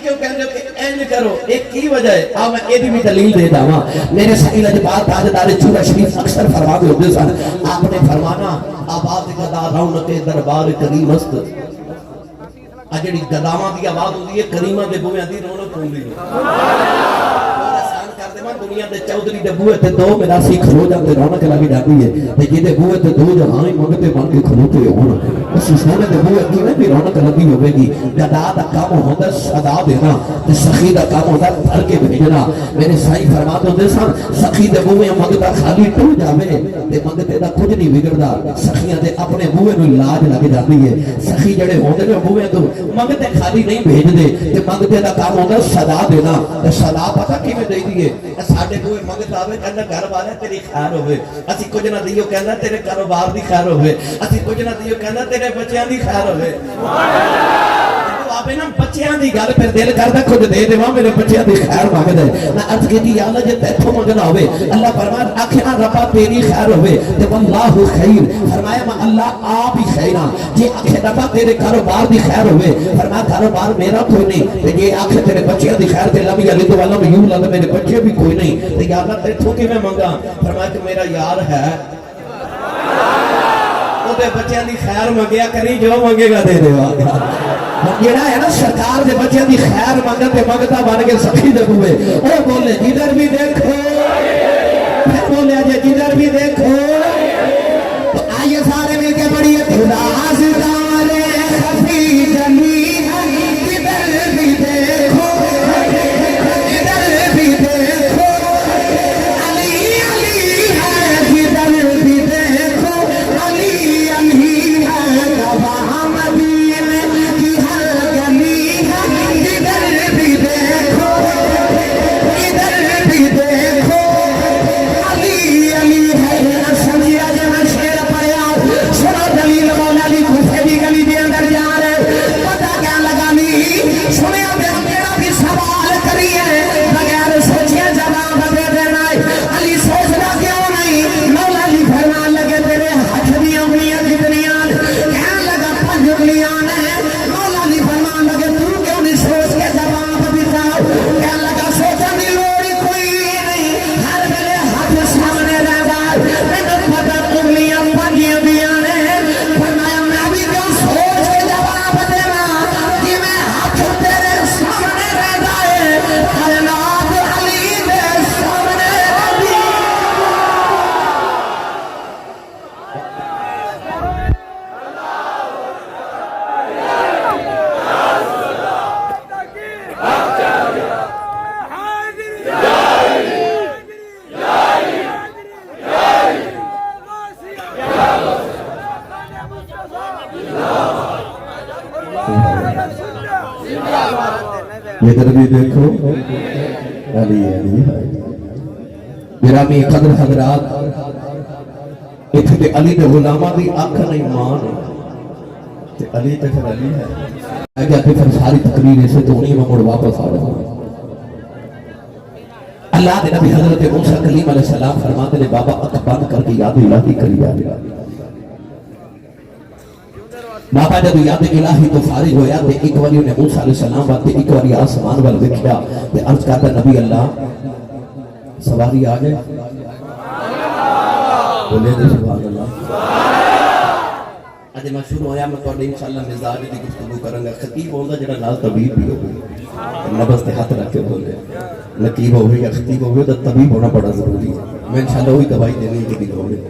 کیوں کہنے ہو کہ اینج کرو ایک کی وجہ ہے آؤ میں ایدی بھی دلیل دے داواں میرے سعیل اجبار تاجدار چورہ شریف اکثر فرما دے ہوتے سن آپ نے فرمانا آباد گدا رونق دربار کریم است اجڑی گداواں دی آواز ہوندی ہے کریمہ دے بویاں دی رونق ہوندی ہے آسان کر دے دنیا دے چودھری دے بوئے تے دو میراثی کھلو جاندے رونق لگ جاتی ہے تے جدے بوئے تے دو جہاں ہی منگتے بن کے کھلوتے ہون اس سونے دے بوئے کیویں بھی رونق لگی ہوے گی گدا دا کام ہوندا صدا دینا تے سخی دا کام ہوندا بھر کے بھیجنا میرے سائیں فرماتے ہوندے سن سخی دے بوئے منگتا خالی ٹو جاوے تے منگتے دا کچھ نہیں بگڑدا سخیاں دے اپنے بوئے نوں لاج لگ جاتی ہے سخی جڑے ہوندے نے بوئے تو منگتے خالی نہیں بھیج دے تے منگتے دا کام ہوندا صدا دینا تے صدا پتہ کیویں دئی دی ہے ساڈے بوئے منگتا آوے کہندا گھر والے تیری خیر ہوے اسی کچھ نہ دیو کہندا تیرے کاروبار دی خیر ہوے اسی کچھ نہ دیو کہندا تیرے بچیاں دی خیر ہوے سبحان اللہ آپ نا بچیاں دی گل پھر دل کردا خود دے دیواں میرے بچیاں دی خیر مانگدا ہے میں عرض کیتی یا اللہ جے تیتھوں منگنا ہوے اللہ فرمایا آکھنا ربا تیری خیر ہوے تے واللہ خیر فرمایا میں اللہ آپ ہی خیر ہاں جے آکھے ربا تیرے کاروبار دی خیر ہوے فرمایا کاروبار میرا کوئی نہیں تے جے آکھے تیرے بچیاں دی خیر تے لم یلد ولم یولد میرے بچے بھی کوئی نہیں تے یا اللہ تیتھوں کیویں منگا فرمایا کہ میرا یار ہے تے بچیاں دی خیر منگیا کری جو منگے گا دے دے گا جڑا ہے نا سرکار دے بچیاں دی خیر منگتے منگتا بن کے سخی دے بوئے او بولے جدھر بھی دیکھو پھر بولے جے جدھر بھی دیکھو تو آئیے سارے مل کے پڑھیے خدا ستارے خفی جلی جدھر بھی دیکھو جدھر بھی دیکھو علی علی ہے جدھر بھی دیکھو علی علی ہے گواہ مدینے کی ہر گلی ہے جدھر بھی دیکھو جدھر بھی دیکھو علی علی ہے سمجھیا جے میں شعر پڑھیا سنو دلیل مولا علی کوفے دی گلی دے اندر جا رہے پتہ کیا لگا نہیں سنیا بے میرا بھی سوال کریے بغیر سوچے جواب دے دینا علی سوچنا کیوں نہیں مولا علی فرمان لگے تیرے ہاتھ دی انگلیاں کتنیاں کہنے لگا 5 انگلیاں نے مولا علی فرمان لگے تو کیوں نہیں سوچ کے جواب دیتا کہنے لگا سوچن دی لوڑ ہی کوئی نہیں ہر ویلے ہاتھ سامنے رہدا مینوں پتہ انگلیاں 5 انگلیاں نے فرمایا میں بھی کیوں سوچ کے جواب دینا کہ میں ہاتھ تیرے سامنے رہدا ہے کائنات علی دے سامنے رہدی ادھر بھی دیکھو علی علی ہے گرامی قدر حضرات اتنے تے علی دے غلاماں دی اکھ نہیں مان تے علی تے پھر علی ہے اگے کہ پھر ساری تقریر سے تو نہیں مڑ واپس آ رہا ہوں اللہ دے نبی حضرت موسیٰ کلیم علیہ السلام فرماتے نے بابا اکھ بند کر کے یاد الہی کری جا بابا جب یاد الہی تو فارغ ہویا تے ایک واری انہیں موسیٰ علیہ السلام باتے ایک واری آسمان وال دیکھیا تے عرض کرتا نبی اللہ سواری آ جائے بولے دے سبحان اللہ آج میں شروع ہویا میں توڑے انشاءاللہ مزاج دی گفتگو کروں گا خطیب ہوگا جڑا نال طبیب بھی ہوگی نبض تے ہاتھ رکھ کے بولے نقیب ہوگی یا خطیب ہوگی تو طبیب ہونا بڑا ضروری ہے میں انشاءاللہ وہی دوائی دینے کی بھی ہوگی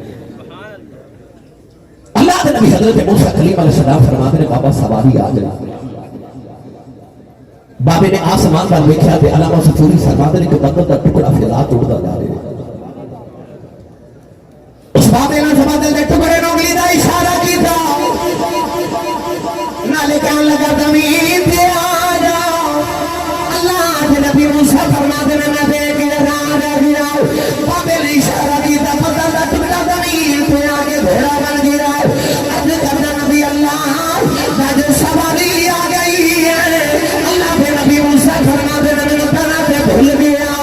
اللہ کے نبی حضرت موسیٰ کلیم علیہ السلام فرماتے ہیں بابا سواری آ جائے بابے نے آسمان پر دیکھا تے علامہ سفوری فرماتے ہیں کہ بدل کا ٹکڑا فضا توڑتا جا رہے اس بابے نے فرماتے ہیں ٹکڑے نوگلی دا اشارہ کیتا نالے کہنے لگا زمین پہ آ جا اللہ کے نبی موسیٰ فرماتے ہیں میں دیکھ رہا بابے نے اشارہ کیتا بدل کا ٹکڑا زمین پہ آگے گھوڑا بن گیا اب کرنا نبی اللہ تاج سواری آ گئی ہے اللہ کے نبی موسیٰ فرماتے ہیں میں طرح سے بھول گیا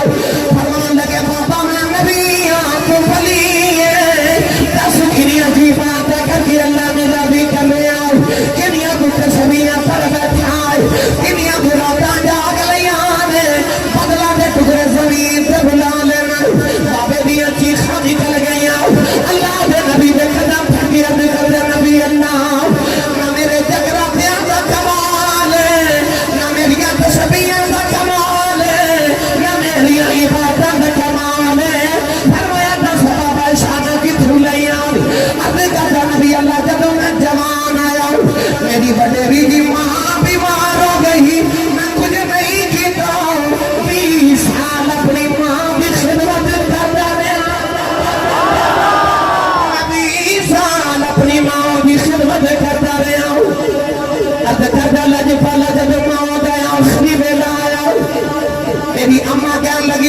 فرمان لگے بابا میں نبی آنکھ بلی ہے دس کنی عجیب آتا کر کے اللہ نے نبی کر لیا کنیا کچھ سبیاں پر بیٹھا کنیا براتا جاگ لیا بدلا دے ٹکڑے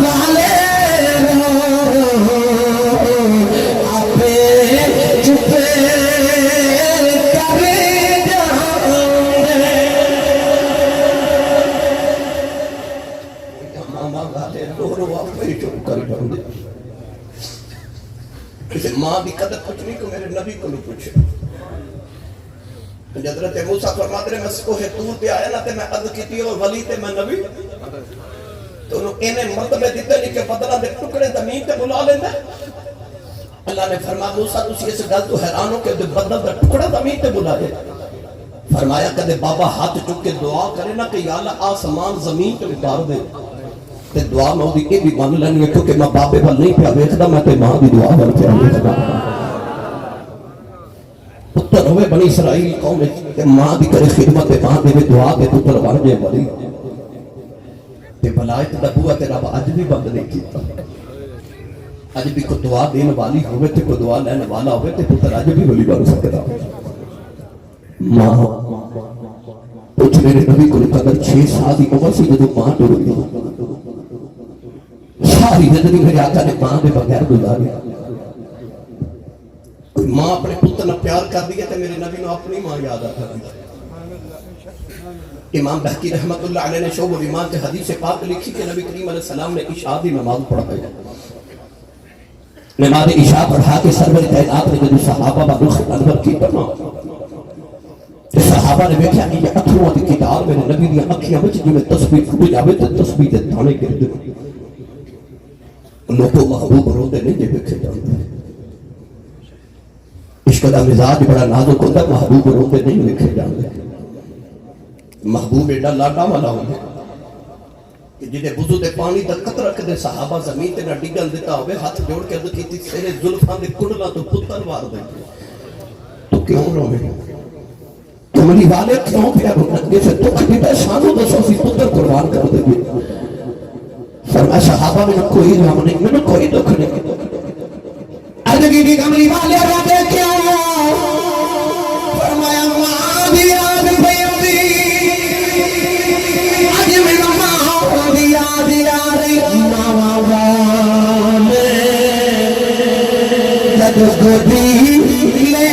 والے آپے چپے کرے جاؤں ماما والے رو آپے چپ کر جاؤں کسی ماں بھی قدر کچھ نہیں کہ میرے نبی کو نہیں پوچھے حضرت موسیٰ فرماتے ہیں میں کوہ طور پہ آیا نا تے میں عرض کیتی اور ولی تے میں نبی تو انہوں انہیں مرتبہ دیتے نہیں کہ بدلہ دے ٹکڑے زمین تے بلا لیندے اللہ نے فرمایا موسیٰ تسی اس گل تو حیران ہو کہ بدل دے ٹکڑا زمین تے بلا دے فرمایا کدے بابا ہاتھ چک کے دعا کرے نا کہ یا اللہ آسمان زمین تے اتار دے تے دعا میں دی یہ بھی مان لینی ہے کیونکہ میں بابے وال نہیں پیا ویکھدا میں تے ماں دی دعا وال پیا ویکھدا پتر ہوئے بنی اسرائیل قوم کہ ماں دی کرے خدمت ماں دے دعا دے پتر بن جائے ولی تے بلائت دا بوا تے رب اج بھی بند نہیں کیتا اج بھی کو دعا دین والی ہوئے تے کو دعا لینے والا ہوئے تے پتر اج بھی ولی بن سکتا ماں کچھ میرے نبی کو قدر 6 سال کی عمر سے جدو ماں ٹر گئی ساری زندگی میرے آقا نے ماں دے بغیر گزاری کوئی ماں اپنے پتر نہ پیار کر دیا تو میرے نبی نے اپنی ماں یاد آتا دی امام بہقی رحمت اللہ علیہ نے شعب الایمان سے حدیث پاک لکھی کہ نبی کریم علیہ السلام نے عشاء دی نماز پڑھا ہے نماز عشاء پڑھا کے سرور کائنات نے جو صحابہ رخ انور کی تمام صحابہ نے دیکھا کہ یہ اتھروں دی کتاب میرے نبی دی اکھیاں وچ جو میں تسبیح پھٹ جاوے تے تسبیح دے دانے گرد لوگوں محبوب روندے نہیں جے دیکھے جاندے عشق دا مزاج بڑا نازک ہوتا ہے محبوب روندے نہیں دیکھے جاندے محبوب ایڈا لاڈا والا ہوندے کہ جنہیں وضو دے پانی دا قطرہ کدے صحابہ زمین تے نہ ڈگل دیتا ہوئے ہاتھ جوڑ کے عرض کیتی سیرے زلفاں دے کڑلا تو پتر وار دے تو کیوں روے کملی والے کیوں پیا رونا جیسے دکھ دیتا ہے سانو دسو سی پتر قربان کر دے گی فرمایا صحابہ میں کوئی غم نہیں میں کوئی دکھ نہیں عرض کی کملی والے روتے کیوں فرمایا ماں دی یاد پیندی اج میرا ماں دی یاد یاری ماں والے جد گودی لے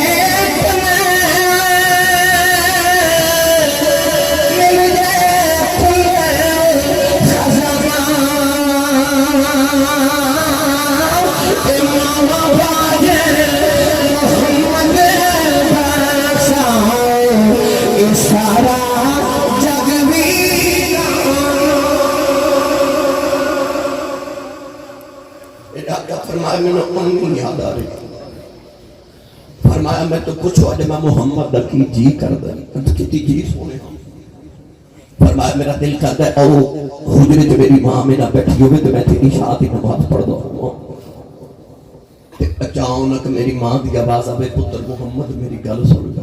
فرمایا میں تو کچھ ہوا جب میں محمد کی جی کر دیں کتی جی سونے ہوں فرمایا میرا دل کرتا ہے او حجرے جو میری ماں میں نہ بیٹھی ہوئے تو میں تھی عشاء کی نماز پڑھ دو اچانک میری ماں دی آواز آوے پتر محمد میری گل سن کر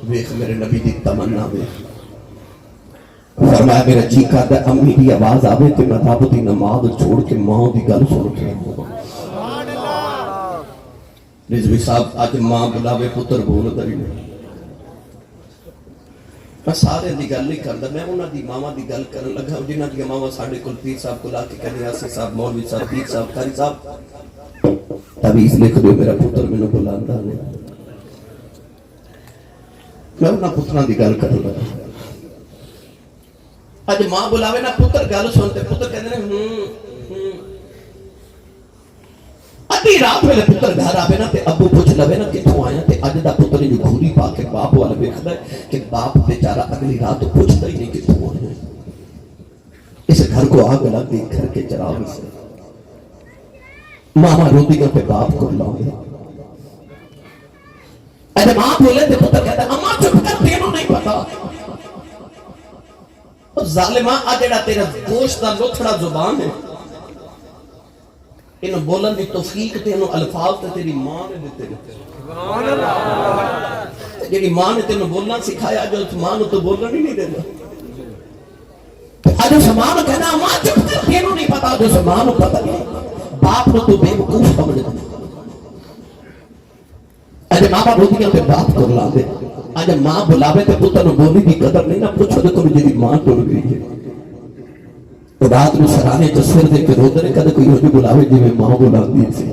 ویکھ میرے نبی دی تمنا ویکھ فرمایا میرا جی کرتا ہے امی دی آواز آوے تو میں رب دی نماز چھوڑ کے ماں دی گل سن کے رضوی صاحب آج ماں بلاوے پتر بول دری نہیں میں سارے دی گل نہیں کرتا میں انہاں دی ماما دی گل کرن لگا جنہاں دی ماما ساڈے کول پیر صاحب کو لا کے کہنے آسی صاحب مولوی صاحب پیر صاحب قاری صاحب تعویذ لکھ دو میرا پتر مینوں بلاندا نہیں میں انہاں پتراں دی گل کرن لگا اج ماں بلاوے نا پتر گل سنتے پتر کہندے نے ادھی رات ویلے پتر گھر آوے نا تے ابو پوچھ لوے نا کتھوں آیا تے اج دا پتر جو گھوری پا کے باپ والے ویکھدا ہے کہ باپ بیچارہ اگلی رات پوچھتا ہی نہیں کتھوں آیا اس گھر کو آگ لگ گئی گھر کے چراغ سے ماما روندیاں پہ باپ کو لاؤں اج ماں بولے تے پتر کہتا ہے اماں چپ کر تینوں نہیں پتا ظالماں آ جڑا تیرا گوشت دا لوتھڑا زبان ہے انہوں بولن دی توفیق تے انہوں الفاظ تے تیری ماں نے دیتے سبحان اللہ جیڑی ماں نے تینوں بولنا سکھایا جو ماں نے تو بولنا ہی نہیں دینا جو سمان کہنا ماں چپ کر تینوں نہیں پتا جو سمان پتا نہیں باپ نے تو بے وقوف سمجھ دے اج ماں باپ روٹیاں تے بات کر لا دے اج ماں بلاوے تے پتر نوں بولی دی قدر نہیں نہ پوچھو تے کوئی جیڑی ماں ٹر گئی ہے تو رات میں سرانے چ سر دے کے روتے نے کدے کوئی ہوئی بلاوے جی میں ماں بلاندی سی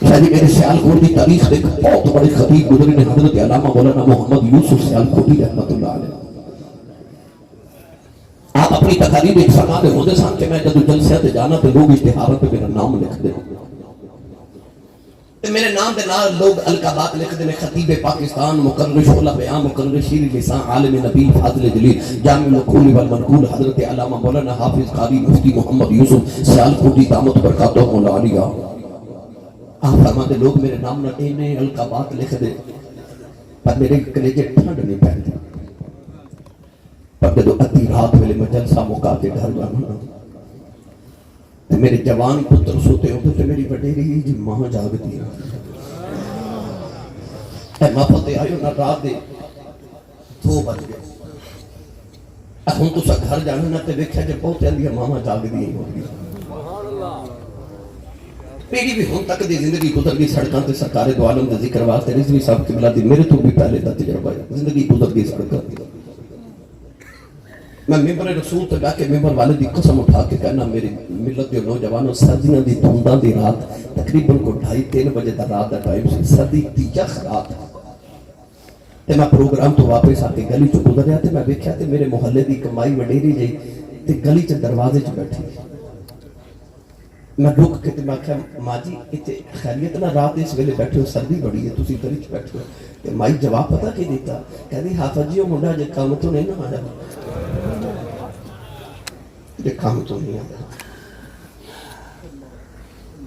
شاید میرے سیالکوٹ کی تاریخ دیکھ بہت بڑے خطیب گزرے نے حضرت علامہ مولانا محمد یوسف سیالکوٹی رحمۃ اللہ علیہ آپ اپنی تقاریر ایک فرما دے ہوتے سان کہ میں جب جلسے تے جانا تو لوگ اشتہارات پہ میرا نام لکھ دے میرے نام دے نال لوگ القابات لکھ دے خطیب پاکستان مقرر شعلہ بیان مقرر شیر لسان عالم نبی فاضل جلیل جامع القول والمنقول حضرت علامہ مولانا حافظ قاری مفتی محمد یوسف سیالکوٹی دامت برکاتہ العالیہ آپ فرماتے لوگ میرے نام نہ اینے القابات لکھ دے پر میرے کلیجے ٹھنڈ نہیں پہنتے پر جب ادھی رات ویلے میں جلسہ مکا کے گھر جانا تو میرے جوان پتر سوتے ہوتے تو میری وڈیری جی ماں جاگتی اے ماں پتے آئیو نہ رات دے 2 بج گئے ہوں تو سا گھر جانا نہ تے ویکھیا جب بہت اندیا ماما جاگتی ہی ہوگی میری بھی ہوں تک دی زندگی گزر گئی سڑکاں تے سرکار دو عالم دے ذکر واسطے رضوی صاحب قبلہ دی میرے تو بھی پہلے دا تجربہ ہے زندگی گزر گئی سڑکاں دی میں ممبر رسول تے بیٹھ کے ممبر والے دی قسم اٹھا کے کہنا میری ملت جو نوجوانوں سردیاں دی دھنداں دی رات تقریباً کو 2:30-3 بجے دا رات دا ٹائم سی سردی دی یخ رات تے میں پروگرام تو واپس آ کے گلی چ گزریا تے میں ویکھیا تے میرے محلے دی کمائی وڈیری جی تے گلی چ دروازے چ بیٹھی میں رک کے میں کہا ماں جی اتنے خیریت نہ رات اس ویلے بیٹھے ہو سردی بڑی ہے تسی گلی چ بیٹھے ہو تے مائی جواب پتہ کی دیتا کہندی حافظ جی وہ منڈا جے کام تو نہیں نہ آیا جے کام تو نہیں آیا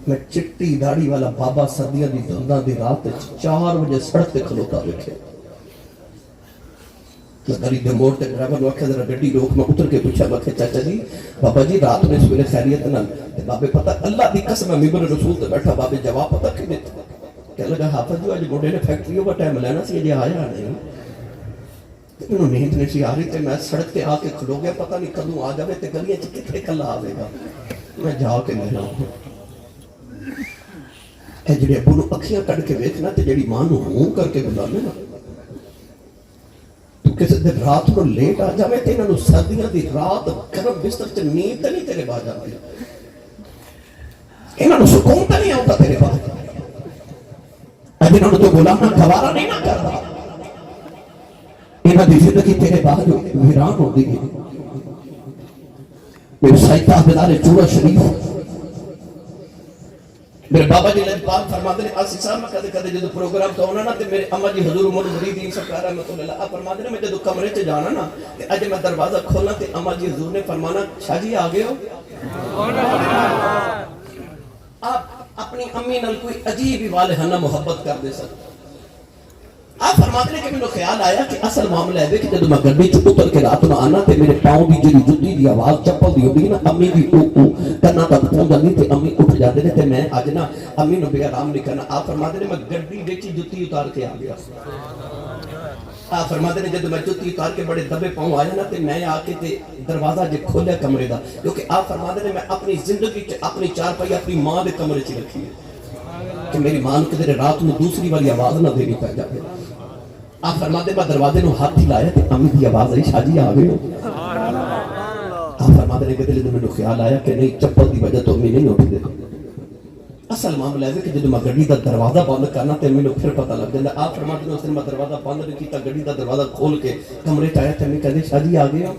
میں چٹی داڑھی والا بابا سردیاں دی دھنداں دی رات 4 بجے سڑک تے کھلوتا ویکھیا گلی دے موڑ تے ڈرائیور وکھے ذرا گڈی روک میں اتر کے پوچھا وکھے چاچا جی بابا جی رات میں سویرے خیریت نہ تے بابے پتہ اللہ دی قسم ممبر رسول تے بیٹھا بابے جواب پتہ کی دیتا کہ لگا حافظ جو اج موڈے نے فیکٹریوں کا ٹائم لینا سی جی آیا نہیں انہوں نیند نہیں سی آ رہی تے میں سڑک تے آ کے کھلو گیا پتہ نہیں کدوں آ جاوے تے گلیاں چ کتنے کلا آوے گا میں جا کے لینا اے جڑے ابو نو اکھیاں کڈ کے ویکھنا تے جڑی ماں نو ہوں کر کے بلانے نا کسی دن رات کو لیٹ آ جاوے تے انہوں سردیاں دی رات گرم بستر چ نیند نہیں تیرے باہ جاتی انہوں سکون تے نہیں آتا تیرے باہ انہوں تو غلاما گوارا نہیں نہ کرتا انہوں دی زندگی تیرے باہ جو ویران ہو دی میرے سائیدہ حافظ چورا شریف میرے بابا جی لجپال فرماتے ہیں آسی صاحب میں کدے کدے جدو پروگرام تو ہونا نا تے میرے اما جی حضور عمر مریدین سرکار رحمۃ اللہ آپ فرماتے ہیں میں جدو کمرے چ جانا نا تے اج میں دروازہ کھولنا تے اما جی حضور نے فرمانا شاہ جی آ گئے ہو آپ اپنی امی نال کوئی عجیب ہی والہانہ محبت کر دے سکتے آپ فرماتے ہیں کہ میں نے خیال آیا کہ اصل معاملہ ہے کہ جب میں گڈی چ اتر کے رات نہ آنا تے میرے پاؤں دی جڑی جُتی دی آواز چپل دی ہوندی نا امی دی او کنا تک پہنچ جاندی تے امی اٹھ جاندے نے تے میں اج نا امی نو بے آرام نہیں کرنا آپ فرماتے ہیں میں گڈی وچ جُتی اتار کے آ گیا آپ فرماتے ہیں جب میں جُتی اتار کے بڑے دبے پاؤں آیا نا تے میں آ کے تے دروازہ جے کھولیا کمرے دا کیونکہ آپ فرماتے ہیں میں اپنی زندگی چ اپنی چارپائی اپنی ماں دے کمرے چ رکھی ہے کہ میری ماں کو کدے رات میں دوسری والی آواز نہ دینی پے جاوے آپ فرماتے میں دروازے نو ہاتھ ہلایا تے امی دی آواز آئی شاہ جی آ گئے ہو آپ فرماتے ہیں کہ دل میں خیال آیا کہ نہیں چپل دی وجہ تو امی نہیں اٹھ دے اصل معاملہ ہے کہ جب میں گڈی دا دروازہ بند کرنا تے مینوں پھر پتہ لگ جاندا آپ فرماتے ہیں اس دن میں دروازہ بند نہیں کیتا گڈی دا دروازہ کھول کے کمرے چ آیا تے میں کہندے شاہ جی آ گئے ہو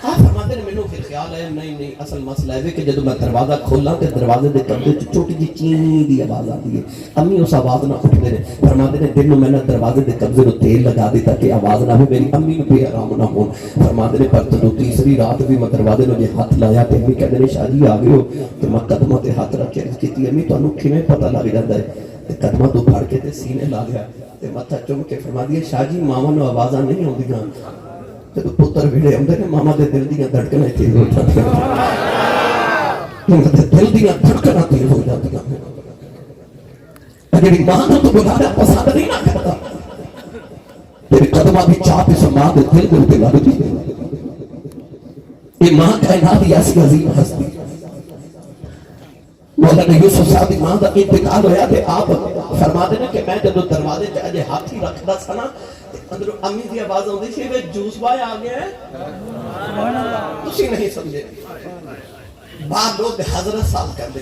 آپ فرماتے ہیں مینوں پھر خیال آیا نہیں اصل مسئلہ ہے کہ جب میں دروازہ کھولا تے دروازے دے کمرے چ چھوٹی جی چینی دی آواز آتی ہے امی اس آواز نہ اٹھدے نے فرماتے ہیں دن میں نے دروازے دے قبضے نو تیل لگا دیتا کہ آواز نہ ہو میری امی نو بے آرام نہ ہون فرماتے ہیں پر تو تیسری رات بھی میں دروازے نو جے ہاتھ لایا تے امی کہندے نے شاہ جی آ گئے ہو تے میں قدماں تے ہاتھ رکھ کے عرض کیتی امی تانوں کیویں پتہ لگ جاندا ہے تے قدماں تو پھڑ کے تے سینے لا گیا تے ماتھا چوم کے فرما دیا شاہ جی ماواں نو آوازاں نہیں ہوندیاں تے پتر ویلے آندے نے ماما دے دل دیاں دھڑکناں تیز ہو جاندیاں دل دیاں دھڑکناں تیز ہو جاندیاں جڑی ماں نو تو بلانا پسند نہیں نہ کرتا تیرے قدماں دی چاہت اس ماں دے دل دے اوتے لگ دی یہ ماں کائنات دی ایسی عظیم ہستی مولانا یوسف صاحب دی ماں دا انتقال ہویا تے آپ فرماتے ہیں کہ میں جب دروازے چ اجے ہاتھ ہی رکھدا سا نا اندر امی دی آواز آتی سی وہ جوس بھائی آ گیا ہے تسی نہیں سمجھے بعد لوگ حضرت صاحب کہہ دے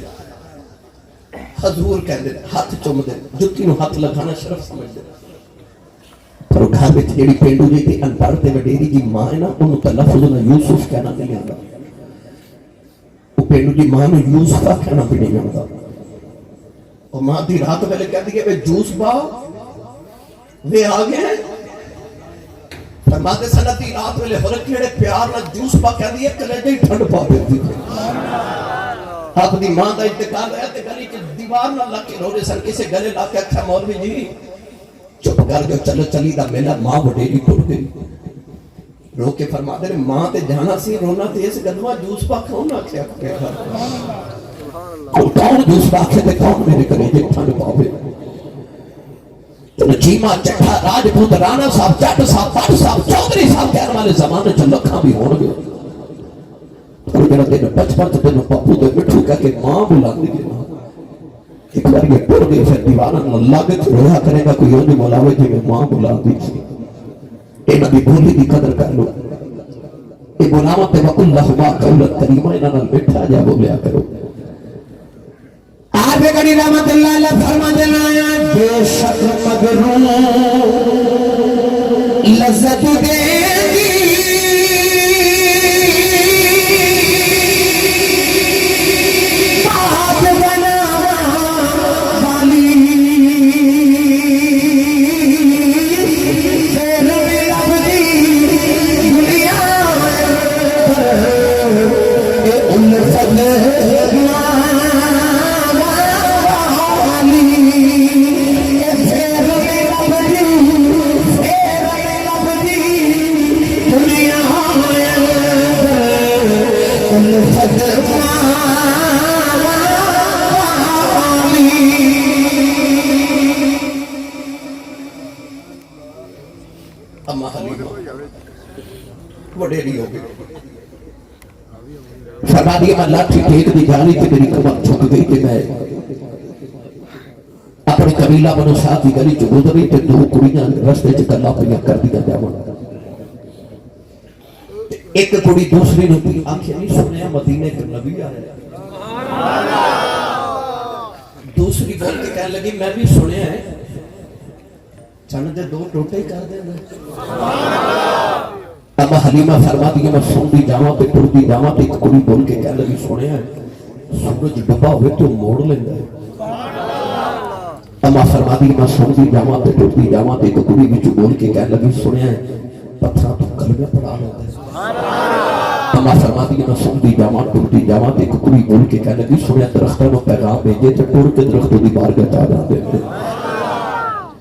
حضور کہہ دے ہاتھ چوم دے جتی نو ہاتھ لگانا شرف سمجھ دے پر گھر میں جیڑی پینڈو جی تھی انپڑھ تے وڈیری جی ماں ہے نا انہوں تلفظ نہ یوسف کہنا نہیں آتا وہ پینڈو جی ماں نے یوسفہ کہنا بھی نہیں آتا اور ماں دی رات پہلے کہہ دی کہ وہ جوس باؤ وہ آگے ہیں فرماتے سنتی رات پہلے حرک کیڑے پیار نہ جوس با کہہ دی ہے کلیجے ہی ٹھنڈ پا دیتی تھی آپ دی ماں دا انتقال ہے تے گلی کے دیوار نہ لگ کے روڑے سر کسے گلے لا کے اکھا مولوی جی چپ کر جو چلو چلی دا میلا ماں وڈیری ٹوٹ گئی رو کے فرماتے ہیں ماں تے جانا سی رونا تے اس گدوا جوس پا کھاؤں نہ کیا کون جوس پا کھے تے کون میرے کلیجے ٹھنڈ پاوے تو چیمہ چٹھا راجپوت رانا صاحب چٹ صاحب پٹ صاحب چودری صاحب کہنے والے زمانے چل لکھاں بھی ہون گے اور جنہا دن بچپن سے دن پپو دے مٹھو کہہ کے ماں بلا دی گئے ایک بار یہ ٹر گئے پھر دیوانا اللہ کے رویا کرے گا کوئی ہونے مولاوے جی میں ماں بلا دی سی اے نبی بولی دی قدر کر لو اے بنامت وقل لہما قولت کریمہ انہاں مٹھا جا بولیا کرو آبے کری رحمت اللہ علیہ فرما دینا بے شک مغرور لذت دے گی اما حلیمہ وڈیری ہو گئی فرما دیا میں لاٹھی ٹیک دی جانی کہ میری کمر چھک گئی کہ میں اپنی قبیلہ بنو ساتھ گلی جو گزری تے دو کڑیاں رستے چ گلا پیا کر دیا جاواں ایک کڑی دوسری نے بھی آنکھیں نہیں سنیا مدینے کے نبی آیا دوسری بول کے کہنے لگی میں بھی سنیا ہے چند دے دو ٹوٹے ہی کر دیں گے اما حلیمہ فرما دیا میں سن دی جاواں پہ ٹر دی جاواں پہ ایک کڑی بول کے کہنے لگی سنیا ہے سورج ڈبا ہوئے تو موڑ لیندے اما فرما دیا میں سن دی جاواں پہ ٹر دی جاواں پہ ایک کڑی وچ بول کے کہنے لگی سنیا ہے پتھراں تو کلمے پڑھا لیندے اما فرما دیا میں سن دی جاواں ٹر دی جاواں پہ ایک کڑی بول کے کہنے لگی سنیا درختوں نو پیغام بھیجے تے ٹر کے درختوں دی بارگاہ چا جاندے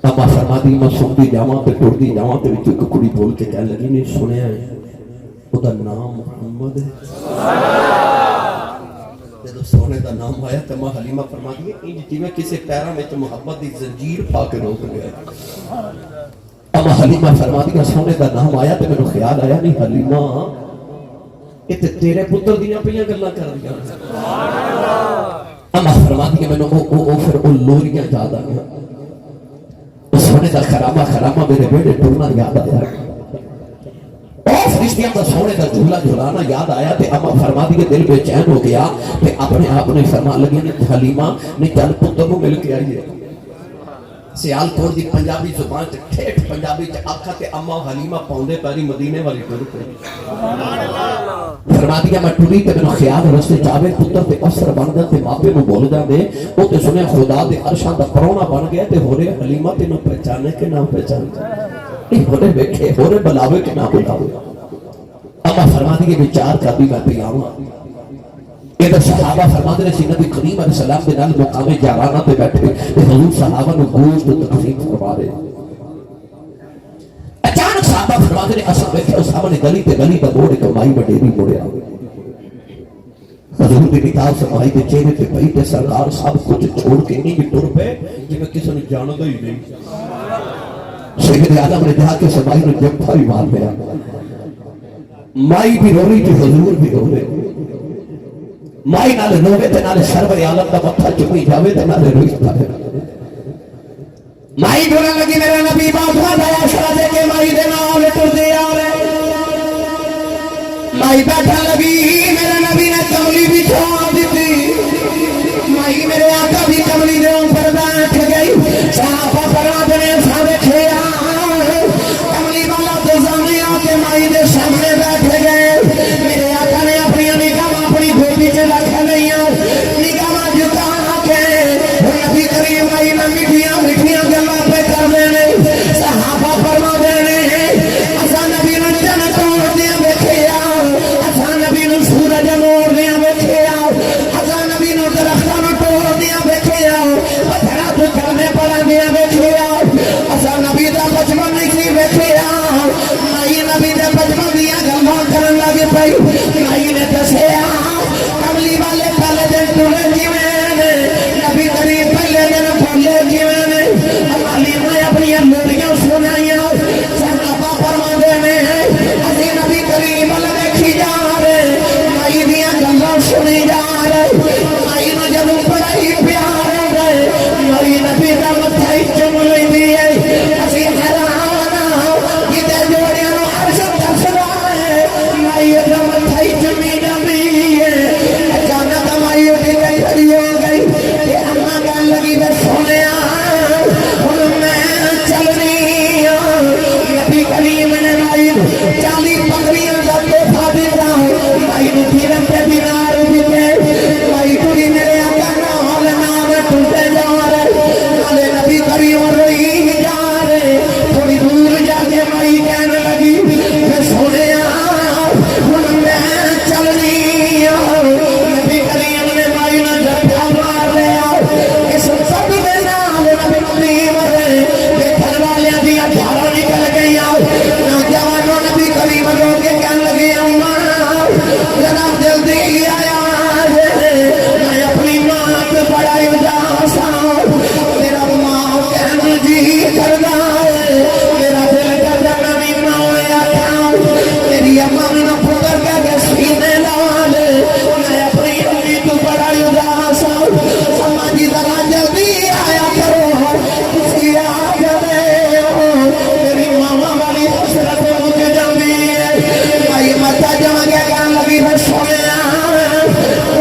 اما فرما دی میں سن دی جاواں تے ٹر دی جاواں تے وچ ایک کڑی بول کے کہنے لگی نہیں سنیا ہے او دا نام محمد ہے جدوں سونے دا نام آیا تے ماں حلیمہ فرما دی انج جویں کسے پیراں وچ محبت دی زنجیر پا کے روک لیا اما حلیمہ فرما دی سونے دا نام آیا تے مینوں خیال آیا نہیں حلیمہ اے تے تیرے پتر دیاں پیاں گلاں کر دیاں اما فرما دی مینوں او پھر او لوریاں یاد آ گیا سونے دا خرامہ میرے بیٹے ٹرنا یاد آیا اور فرشتیاں دا سونے دا جھولا جھولانا یاد آیا تے اما فرما دی دل بے چین ہو گیا تے اپنے آپ نے فرما لگیا نے حلیمہ نے چل پتر کو مل کے آئیے سیال کوٹ دی پنجابی زبان تے ٹھیٹھ پنجابی تے آکھا تے اما حلیمہ پاؤندے پاری مدینے والی ٹر پہ فرما دیا میں ٹری تے میں خیال رستے چاہے پتر تے اثر بن گیا تے ماپے نو بول جا دے وہ تے سنیا خدا دے عرشاں دا پرونا بن گیا تے ہو رہے حلیمہ تے نو پہچانے کے نام پہچانے ہو رہے بیٹھے ہو رہے بلاوے کے نام بلاوے اما فرما دیا بچار کا بھی میں پیاواں یہ صحابہ فرماتے ہیں کہ نبی کریم علیہ السلام کے نال مقام جارانہ پہ بیٹھے کہ حضور صحابہ نے گوشت تقسیم فرما رہے اچانک صحابہ فرماتے ہیں اصل بیٹھے اس صحابہ نے گلی کا موڑے کا مائی بڑیری موڑے آگے حضور کی کتاب سے مائی کے چہرے پہ پہی تے سرکار سب کچھ چھوڑ کے نہیں ٹر پہ جی میں کسی نے جانا دو ہی نہیں سید اعظم نے جہاں کے سمائی نے جب بھاری مار لیا مائی بھی رو رہی تھی حضور بھی رو رہے مائی نالے روے تے نالے سرور عالم دا متھا چکی جاوے تے نالے روئی جاوے مائی ڈھولا لگی میرا نبی بات دیا شرح دے کے مائی دے نال ٹر دے آ رہے مائی بیٹھا لگی میرا نبی نے کملی بھی چھوڑ دیتی مائی میرے آقا بھی کملی دے اوپر بیٹھ گئی صحابہ فرماتے نے سارے کھیا کملی والا تو سامنے آ کے مائی دے سامنے بیٹھ گئے میرے آقا نے اپنی نگاہ اپنی گھوٹی سے رکھ لیا نگاہ جھکا کے نبی کریم مائی نے میٹھیاں میٹھیاں گلاں پہ کر دینے صحابہ فرماتے نے اساں نبی نے جنت توڑ دیا ویکھیا اساں نبی نے سورج موڑ دیا ویکھیا اساں نبی نے درختاں نوں توڑ دیا ویکھیا پتھراں تے چلنے پڑا دیا ویکھیا اساں نبی دا بچپن نہیں سی ویکھیا مائی نبی دے بچپن دیاں گلاں کرن لگ پئی مائی نے دسیا کملی والے پہلے دن ٹرے کیویں نبی کریم پہلے دن بولے کیویں ہماری میں اپنی لوریاں سنائیاں صحابہ فرماندے نے اسی نبی کریم ول ویکھی جا رہے مائی دیاں گلاں سنی جا رہے مائی نوں جدوں بڑائی پیار ہو گئے مائی نبی دا متھا ہی چوم لیندی ہے اسی حیران کتے جوڑیاں نوں عرش دسدا ہے مائی دا متھا ہی چومی جاندی ہے اچانک مائی اٹھ گئی کھڑی ہو گئی کہ اماں کہن لگی میں سونیا ہن میں چلنی نبی کریم نے مائی 40 بکریاں دا تحفہ دیتا مائی نوں دیرم تے دینار دیتے مائی ٹری میرے آقا نال نال ٹوٹے جا رہے نالے نبی کریم روئی جا رہے تھوڑی دور جا کے مائی کہن لگی میں سونیا ہن میں چلنی نبی کریم نے مائی نوں جھٹکا مار لیا اس سب دے نال نبی کریم دے گھر والیاں دی دھاراں نکل گئیاں نوجوانوں نبی کریم رو کے کہن لگے اماں ذرا جلدی آیا میں اپنی ماں پہ بڑا اداس ہوں میرا ماں کہنا جی کرنا ہے میرا دل کرتا نبی ماں آیا میری اماں نے پتر کہہ کے سینے لال میں اپنی امی تو بڑا اداس ہوں اماں جی ذرا جلدی آیا کرو کسی آ جائے میری ماما والی حسرت مجھے جاندی ہے مائی متا جمع کے کہنے لگی میں سونیا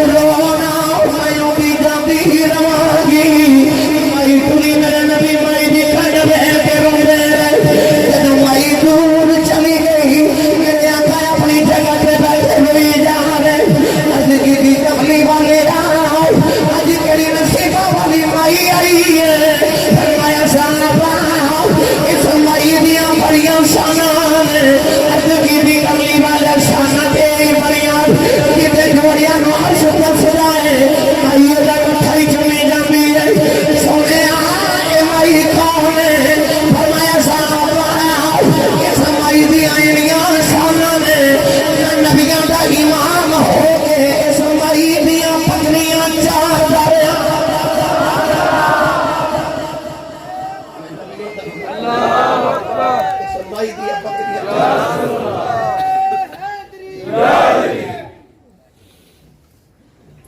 رونا میں بھی جاندی رواں گی مائی ٹری میرے نبی مائی دی کھڑ بہ کے روندے جب مائی دور چلی گئی میرے آقا اپنی جگہ پہ بیٹھے ہوئی جا رہے اج کی کملی والے اج کیڑی نصیبہ والی مائی آئی ہے فرمایا صحابہ اس مائی دیاں بڑیاں شاناں اج کی کملی والے شاناں تے بڑیاں کتے جوڑیاں نوں عرش دسدا ہے مائی دا متھا ہی چومی جاندی ہے سونیا اے مائی کون ہے فرمایا صحابہ اس مائی دیاں ایڑیاں شاناں نے نبیاں دا امام ہو کے اس مائی دیاں پگڑیاں چار داریاں اللہ اکبر اس مائی دیاں پگڑیاں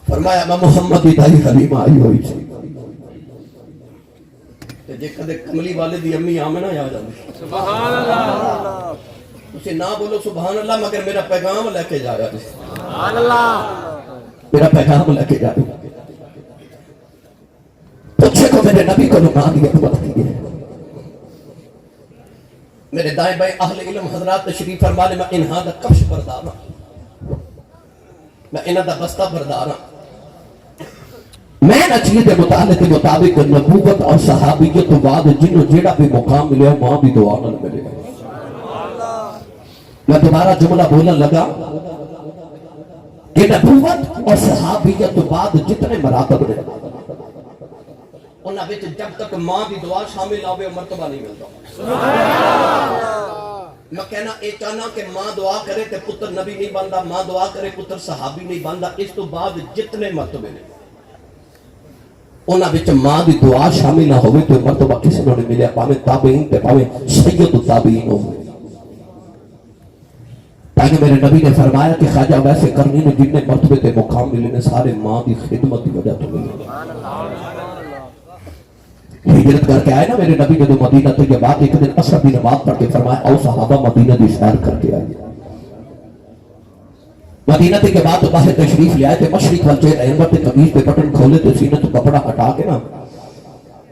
فرمایا میں محمد دی تائی حلیمہ آئی ہوئی تھی جے کدے کملی والے دی امی آمنہ یا جاندی سبحان اللہ اسے نہ بولو سبحان اللہ مگر میرا پیغام لے کے جایا سبحان اللہ میرا پیغام لے کے جایا پوچھے کو میرے نبی کو نماں دیا تو بتائیے میرے دائیں بائیں اہل علم حضرات تشریف فرمانے میں انہاں دا کفش بردارا میں انہاں دا بستہ بردارا میں نچیت مطالعے کے مطابق نبوت اور صحابیت بعد جنہوں جیڑا بھی مقام ملے ماں بھی دعا نہ ملے میں دوبارہ جملہ بولنے لگا کہ نبوت اور صحابیت بعد جتنے مراتب نے انہاں وچ جب تک ماں دی دعا شامل آوے مرتبہ نہیں ملتا میں کہنا اے چاہنا کہ ماں دعا کرے تے پتر نبی نہیں بندا ماں دعا کرے پتر صحابی نہیں بندا اس تو بعد جتنے مرتبے نے انہاں وچ ماں دی دعا شامل نہ ہوئے تو مرتبہ کسی نے نہیں ملیا پاویں تابعین تے پاویں سید التابعین ہوئے تاکہ میرے نبی نے فرمایا کہ خواجہ ویسے کرنی نے جتنے مرتبے تے مقام ملے نے سارے ماں دی خدمت کی وجہ تو ملے ہجرت کر کے آئے نا میرے نبی جدو مدینہ تو یہ بات ایک دن عصر کی نماز پڑھ کے فرمایا او صحابہ مدینہ دی سیر کر کے آئے مدینہ کے بعد تو باہر تشریف لے آئے تھے مشرق والچے احمد تے قمیض پہ بٹن کھولے تو سینہ تو کپڑا ہٹا کے نا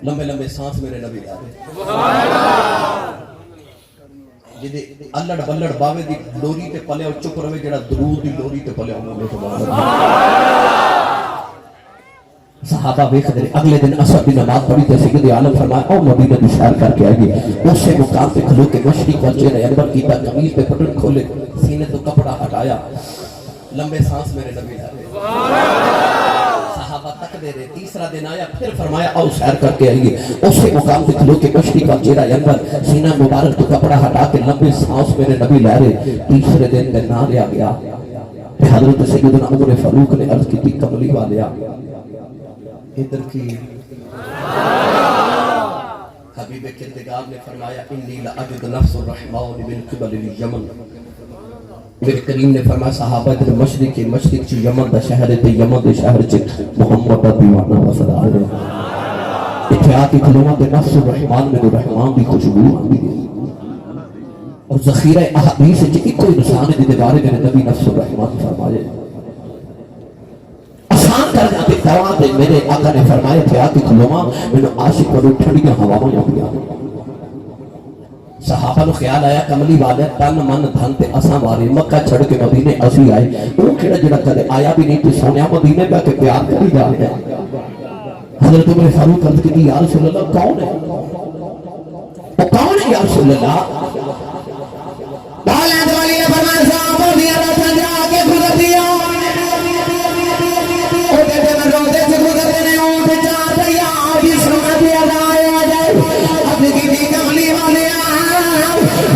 لمبے لمبے سانس میرے نبی لے آئے جدے اللہ بلڑ باوے دی لوری تے پلے اور چپ روے جڑا درود دی لوری تے پلے صحابہ بیخ دے اگلے دن عصر دی نماز پڑھی تے سید عالم فرمایا او مدینہ دی سیر کر کے آئیے اس سے مقام پہ کھلو کے مشرق والچے احمد کیتا قمیض پہ بٹن کھولے سینے تو کپڑا ہٹایا لمبے سانس میرے نبی لے صحابہ تک دے رہے تیسرا دن آیا پھر فرمایا او سیر کر کے آئیے اسی مقام سے کھلو کے مشرق کا چہرہ ینبر سینہ مبارک تو کپڑا ہٹا کے لمبے سانس میرے نبی لے رہے تیسرے دن میں نہ لیا گیا حضرت سیدنا عمر فاروق نے عرض کی تھی کملی والیا ادھر کی حبیب کردگار نے فرمایا انی لأجد نفس الرحمن من قبل الیمن میرے کریم نے فرمایا صحابہ در مشرق چی یمن دا شہر تے یمن دے شہر چی محمد دا دیوانہ وصدا رہے اتحاقی کلمہ دے نفس الرحمن میں رحمان دی خوشبو آنی دی اور ذخیرہ احادیث چی ایک کوئی نسان دی بارے میرے نبی نفس الرحمن فرمائے آسان کر جاتے دوان دے میرے آقا نے فرمائے اتحاقی کلمہ میں عاشق اور ٹھڑیاں ہواوں یا پیا صحابہ نو خیال آیا کملی والے تن من دھن تے اساں وارے مکہ چھڑ کے مدینے اسی آئے وہ کیڑا جڑا کدے آیا بھی نہیں تے سونیا مدینے پہ کے پیار کری جا رہے ہیں حضرت عمر فاروق عرض کی یا رسول اللہ کون ہے وہ کون ہے یا رسول اللہ دالت والی نے فرمایا صحابہ دیا رسا جا کے گزر دیا او کہتے میں روزے سے گزر دینے ہوں تے جا دیا آجی سمجھ دیا جائے آ جائے اپنی کی کملی والے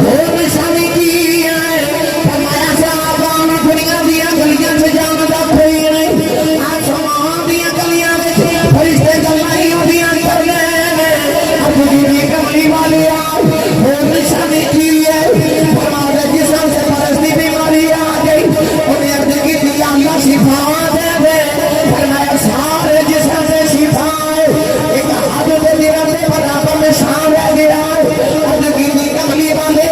اور نشانی کی ہے فرمایا صحابہ میں دنیا دیا گلیاں سے جانتا کوئی نہیں آسمان دیا گلیاں میں فرشتے گلائیوں دیا کر لے اپنی کملی والے اور نشانی کی ہے فرمایا جسم سے پرستی بیماری آ گئی انہیں عرض کی تھی اللہ شفا دے دے فرمایا سارے جسم سے شفا ہے ایک حدود دیرہ سے برابر میں شام رہ گیا عرض کی تھی کملی والے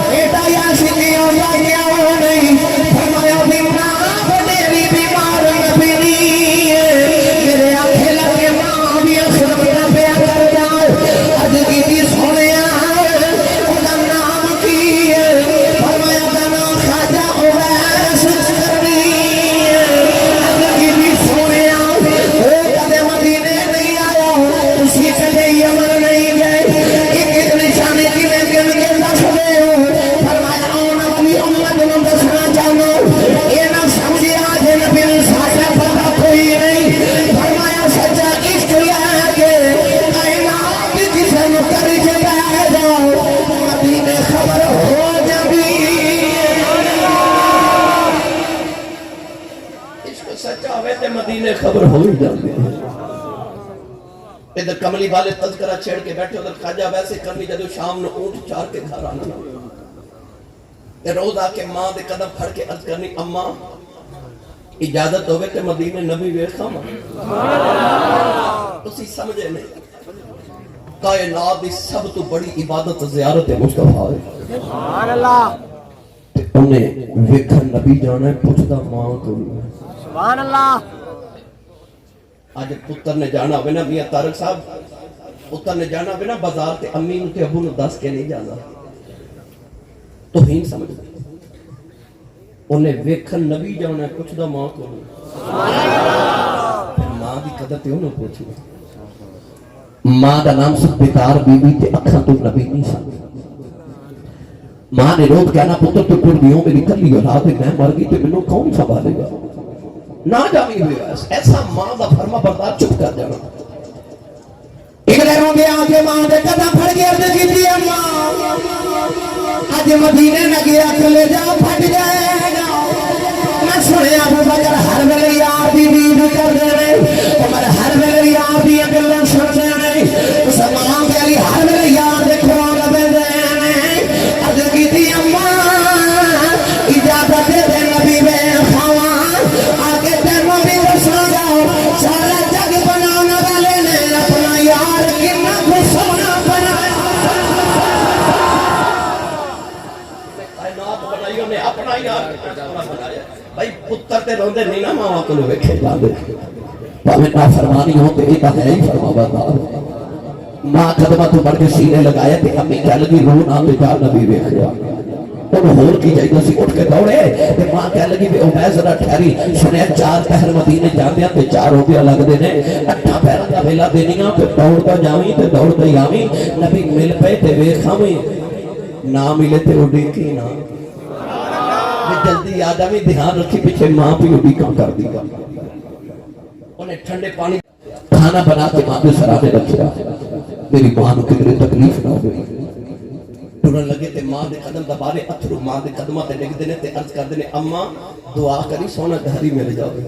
بیٹا یا شکی اللہ کیا ہو نہیں فرمایا دینا میری بیمار نبی نہیں میرے آنکھیں لگے ماں بھی اکثر میرا پیار کر جائے عرض کی تھی سونے ادا نام کی فرمایا دنا خاجہ اویس کرنی عرض کی تھی سونے وہ کدے مدینے نہیں آیا اسی کدے یمن نہیں گئے ایک نشانے کی میں گن کے دس دے ہو فرمایا آنا والی امت میں دسنا چاہوں یہ نہ سمجھے آج نبی ساتھا پتا کوئی نہیں فرمایا سچا عشق لے کے کائنات کی جسم کر کے بہ جاؤ مدینے خبر ہو جبی عشق سچا ہوئے تے مدینے خبر ہو ہی جاندے ادھر کملی والے تذکرہ چھیڑ کے بیٹھے ادھر خواجہ ویسے کرنی جدو شام نو اونٹ چار کے گھر آنا تے روز آ کے ماں دے قدم پھڑ کے عرض کرنی اماں اجازت ہوئے کہ مدینے نبی ویکھاں تسی سمجھے نہیں کائنات دی سب تو بڑی عبادت زیارت مصطفیٰ ہے سبحان اللہ انہیں ویکھن نبی جانا ہے پوچھدا ماں کو سبحان اللہ آج پتر نے جانا ہوئے نا میاں طارق صاحب پتر نے جانا ہوئے نا بازار تے امی تے ابو نے دس کے نہیں جانا تو ہی سمجھ انہیں ویکھن نبی جانا ہے کچھ دا ماں کو پھر ماں دی قدر تے انہوں پوچھو ماں دا نام سب بیکار بی بی تے اکھاں تو نبی نہیں سمجھ ماں نے روز کہنا پتر تو پھر دیوں میری کلی اولاد میں مر گئی تے منوں کون سنبھالے گا نہ جامی ہوئے ایسا ماں دا فرما بردار چپ کر جانا ایک لہروں دے آگے ماں دے قدم پھڑ گیا دے کی دیا ماں آج مدینے نہ گیا چلے جاؤ پھٹ جائے گا میں سنے ابو بکر ہر ویلے یار دی نیند کر دے رہے عمر ہر ویلے یار دی گلاں سن دے رہے عثمان علی ہر ویلے یار دے قرآن دے رہے اج کی دی اماں اجازت دے نبی میں خواں آگے تینوں بھی دساں گا سارا جگ بنانے والے نے اپنا یار بھائی پتر تے روندے نہیں نا ماں کو ویکھے جاندے پاویں نافرمانی ہو تے یہ ہے ہی فرمانبردار ماں قدمہ تو بڑھ کے سینے لگایا تے امی کہہ لگی رو نہ تے جا نبی ویکھیا انہوں ہور کی جائیدہ سی اٹھ کے دوڑے تے ماں کہہ لگی بے عمیر ذرا ٹھہری سنیا 4 پہر مدینے جاندیاں تے 4 روپیہ لگ دینے 8 پہر دا ویلا دینیاں تے دوڑتا جاویں تے دوڑتا ہی آویں نبی مل پے تے ویکھاویں نہ ملے تے اڈی کی نہ جلدی یاد آویں دھیان رکھی پیچھے ماں پی اڈی کام کر دی گا انہیں ٹھنڈے پانی کھانا بنا کے ماں کے سرانے رکھیا میری ماں نو کدھر تکلیف نہ ہوئی ٹرن لگے تے ماں دے قدم دبارے اتھرو ماں دے قدمہ تے لکھ دینے تے عرض کر دینے اماں دعا کری سونا گھری مل جاؤ گے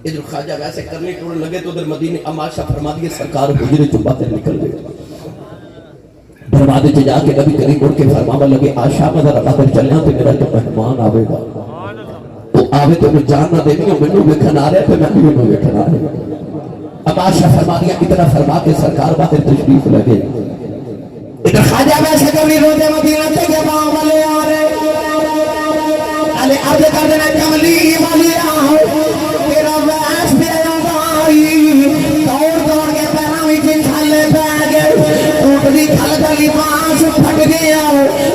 ادھر خواجہ ویسے کرنے ٹرن لگے تو ادھر مدینے اما عائشہ فرما دیئے سرکار حجرے چو باتیں نکل گئے دروازے سے جا کے نبی کریم اڑ کے فرماوا لگے عائشہ میں ذرا باہر چلیاں تے میرا جو مہمان آوے گا تو آوے تو میں جان نہ دینی ہوں مینوں ویکھن آ رہا ہے تے میں بھی انہوں ویکھن آ رہا ہے اب عائشہ فرما دیا اتنا فرما کے سرکار باہر تشریف لگے ادھر خواجہ ویسے کبھی روزے مدینہ تے کے باں والے آ رہے علی عرض کر دینا کملی والے آؤ تیرا ویس بھی آئی دوڑ دوڑ کے پیروں وچ چھالے پہ گئے ٹوٹ دی کھل گلی پاس پھٹ گیا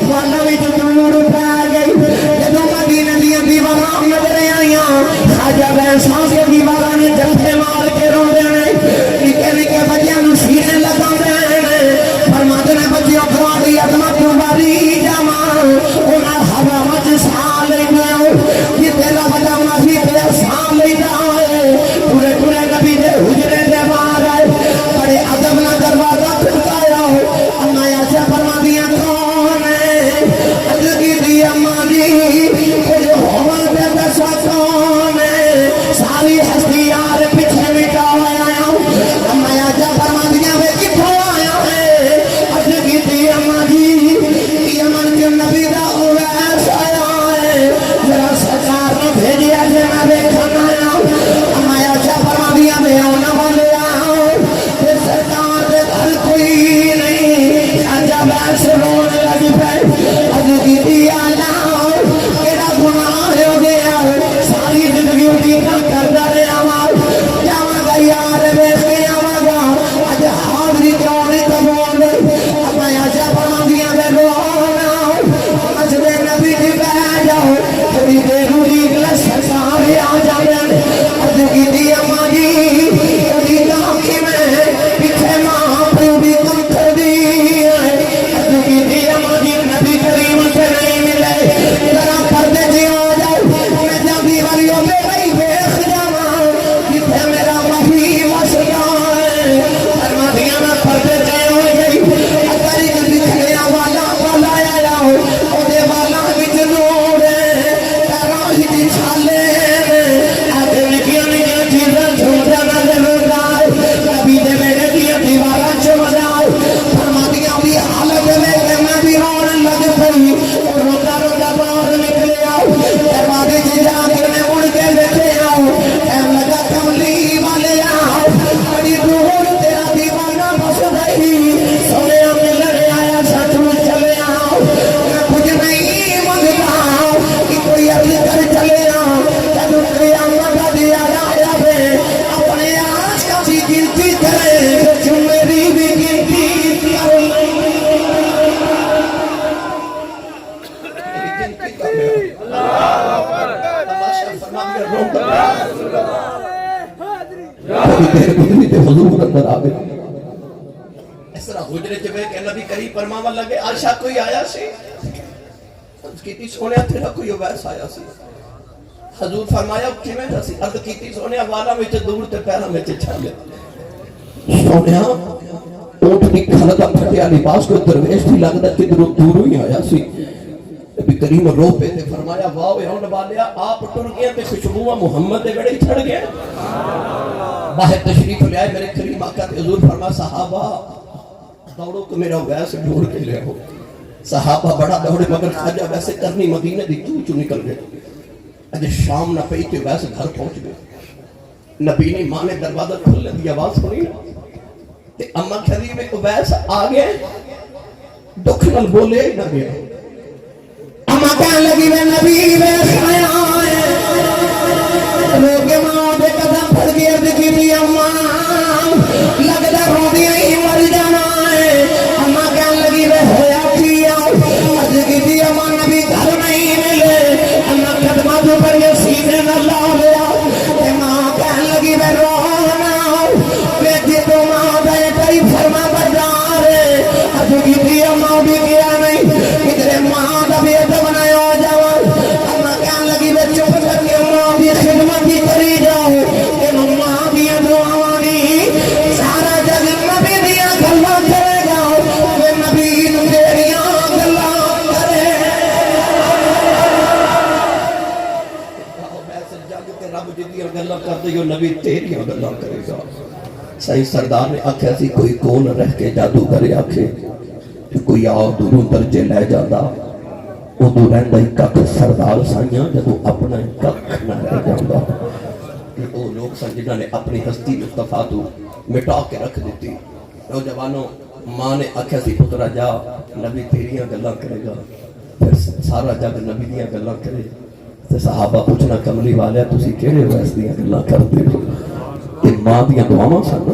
والا وچ دور پہ گئی جدوں مدینے دی دیواراں نظر آئیاں خواجہ ویساں کے دیواراں نے جھپے مار کے روندے نے نکے نکے بچیاں نوں سینے لگاوندے نے فرماتے نے بچیوں تمہاری عظمت باری جمال انہاں ہوا مچ سال لے گئے یہ تیرا بڑا ماضی تے سال لے جائے پورے پورے نبی دے حجرے دے باہر آئے بڑے ادب نہ دروازہ کھٹکایا اما عائشہ فرما دیا کون ہے حضرت دی اما جی کچھ ہوا تے دسا کون ہے ساری ہستی یار پیچھے مٹا آیا اما عائشہ فرما دیا وے کتھوں آیا ہے حضرت دی اما جی یمن کے نبی دا اویس آیا ہے ذرا سرکار نے بھیجیا جے میں دیکھن آیا اما عائشہ فرما دیا میں آنا والے آؤ تے سرکار دے گھر کوئی نہیں خواجہ ویس رونے لگی پے حضرت دی آلاؤ کیڑا گناہ ہو گیا ساری زندگی اٹھی کردا رہیا وا جاواں گا یار ویکھ کے آواں گا اج حاضری کیوں نہیں قبول اما عائشہ فرما دیا میں رونا مسجد نبی دی بیٹھ جاؤ تھوڑی دیر ہوئی گلاس سارے آ جاندے حضرت دی اما جی دی آنکھ میں پیچھے ماں پیو دی کم کر دی حضرت دی اما جی نبی کریم سے نہیں ملے ذرا پردے سے آ جاؤ میں جلدی والی ہو میری دیکھ جاواں جتھے میرا وحی وس جائے فرما دیا میں پردے سے ہو گئی اگر جلدی کھڑیا والا والا آیا او دے والا وچ نور پیراں وچ چھالے اتے نکیاں نکیاں چیزاں چھوٹا نہ لگا نبی دے بیٹے دی دیواراں چ وجاؤ فرما دیا بھی حالت میں میں بھی رون لگ پئی روتا روتا باہر نکلے آؤ دروازے سے جا کے میں اڑ کے دیکھے آؤ اے لگا کملی والے آؤ بڑی دور تیرا دیوانہ بس گئی سونے ملنے آیا سچ مچ چلے آؤ میں کچھ نہیں منگتا کہ کوئی عرض کر چلے آؤ جب قیامت کا دیا آیا بے اپنے آج کا بھی گنتی کرے جو میری بھی گنتی کرے حضور اندر آگے اس طرح حجرے جبے کہ نبی کریم فرماوا لگے عائشہ کوئی آیا سی عرض کیتی سونیا تیرا کوئی ویس آیا سی حضور فرمایا کیویں دسی عرض کیتی سونیا والا وچ دور تے پیراں وچ چھالے سونیا اونٹ دی کھل دا پھٹیا لباس کو درویش بھی لگدا کدھروں دوروں ہی آیا سی نبی کریم رو پہ تے فرمایا واہ ہون والیا آپ ٹر گئے تے خوشبو محمد دے وڑے چھڑ گئے باہر تشریف لے آئے میرے کریم آقا تے حضور فرما صحابہ دوڑو کہ میرا ویس ڈھونڈ کے لے ہو صحابہ بڑا دوڑے مگر خواجہ ویسے کرنی مدینے دی چو نکل گئے اج شام نہ پئی تے ویسے گھر پہنچ گئے نبی نے ماں نے دروازہ کھولنے دی آواز سنی تے اما کہدی میں ویس آ گئے دکھ نال بولے نہ گیا اما کہنے لگی میں نبی میں کھایا روکے ماں دے قدم پھڑ گیا دکھی بھی اماں لگتا رو دیا ہی مر جانا ہے اماں کہنے لگی میں ہویا کیا دکھی بھی اماں نبی گھر نہیں ملے اماں قدمہ تو پر یہ سینے نہ لا لیا ماں کہنے لگی میں رونا بیٹی تو ماں دے کئی فرما بردار ہے دکھی بھی اماں بھی کیا نہیں ادھر ماں دا بھی ادھر بنایا ہو جاؤ اماں کہنے لگی میں چپ کر کے ماں بھی خدمت ہی کری جاؤ کہ ماں بھی دعاوانی سارا جگ نبی دیا گلا کرے گا کہ نبی تیریاں گلا کرے جگ تے رب جدیاں گلا کر دے نبی تیریاں گلا کرے گا صحیح سردار نے آکھیا سی کوئی کول رہ کے جادو کرے آکھے کوئی آؤ دوروں درجے لے جاتا ادو رہتا ہی کک سردار سائیاں جدو اپنا کک نہ رہ جاتا وہ لوگ سن جنہوں نے اپنی ہستی مصطفیٰ تو مٹا کے رکھ دیتی نوجوانوں ماں نے آکھیا سی پترا جا نبی تیریاں گلاں کرے گا پھر سارا جگ نبی دیاں گلاں کرے تے صحابہ پوچھنا کملی والے تسی کیڑے ہو اس دیاں گلاں کردے ہو کہ ماں دیاں دعاواں سن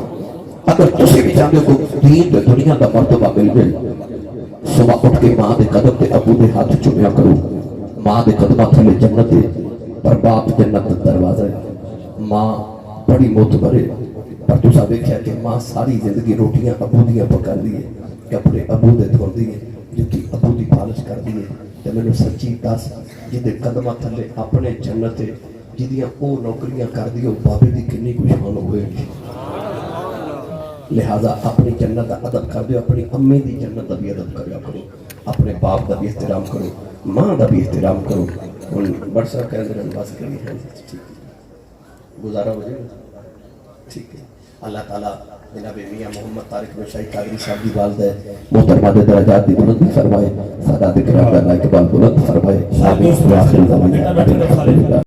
اگر تسی بھی چاہتے ہو دین دے دنیا دا مرتبہ مل گئے صبح اٹھ کے ماں دے قدم تے ابو دے ہاتھ چومیا کرو ماں دے قدمہ تھلے جنت ہے پر باپ جنت دروازہ ہے ماں بڑی معتبر ہے پر تو سا دیکھا کہ ماں ساری زندگی روٹیاں ابو دیاں پکا دی ہے کپڑے ابو دے دھو دی ہے جتی ابو دی پالش کر دی ہے تے میں نے سچی دس جدے قدمہ تھلے اپنے جنت ہے جدیاں او نوکریاں کر دی ہو بابے دی کنی کوئی شان ہوئے لہذا اپنی جنت کا ادب کر دو اپنی امی دی جنت کا بھی ادب کریا کرو اپنے باپ کا بھی احترام کرو ماں کا بھی احترام کرو ان برسا کہندر بس کری ہے گزارا ہو جائے ٹھیک ہے اللہ تعالیٰ جناب میاں محمد طارق مشائی قادری صاحب کی والدہ محترمہ دے درجات دی بلند فرمائے سادات کرام کا اقبال بلند فرمائے آمین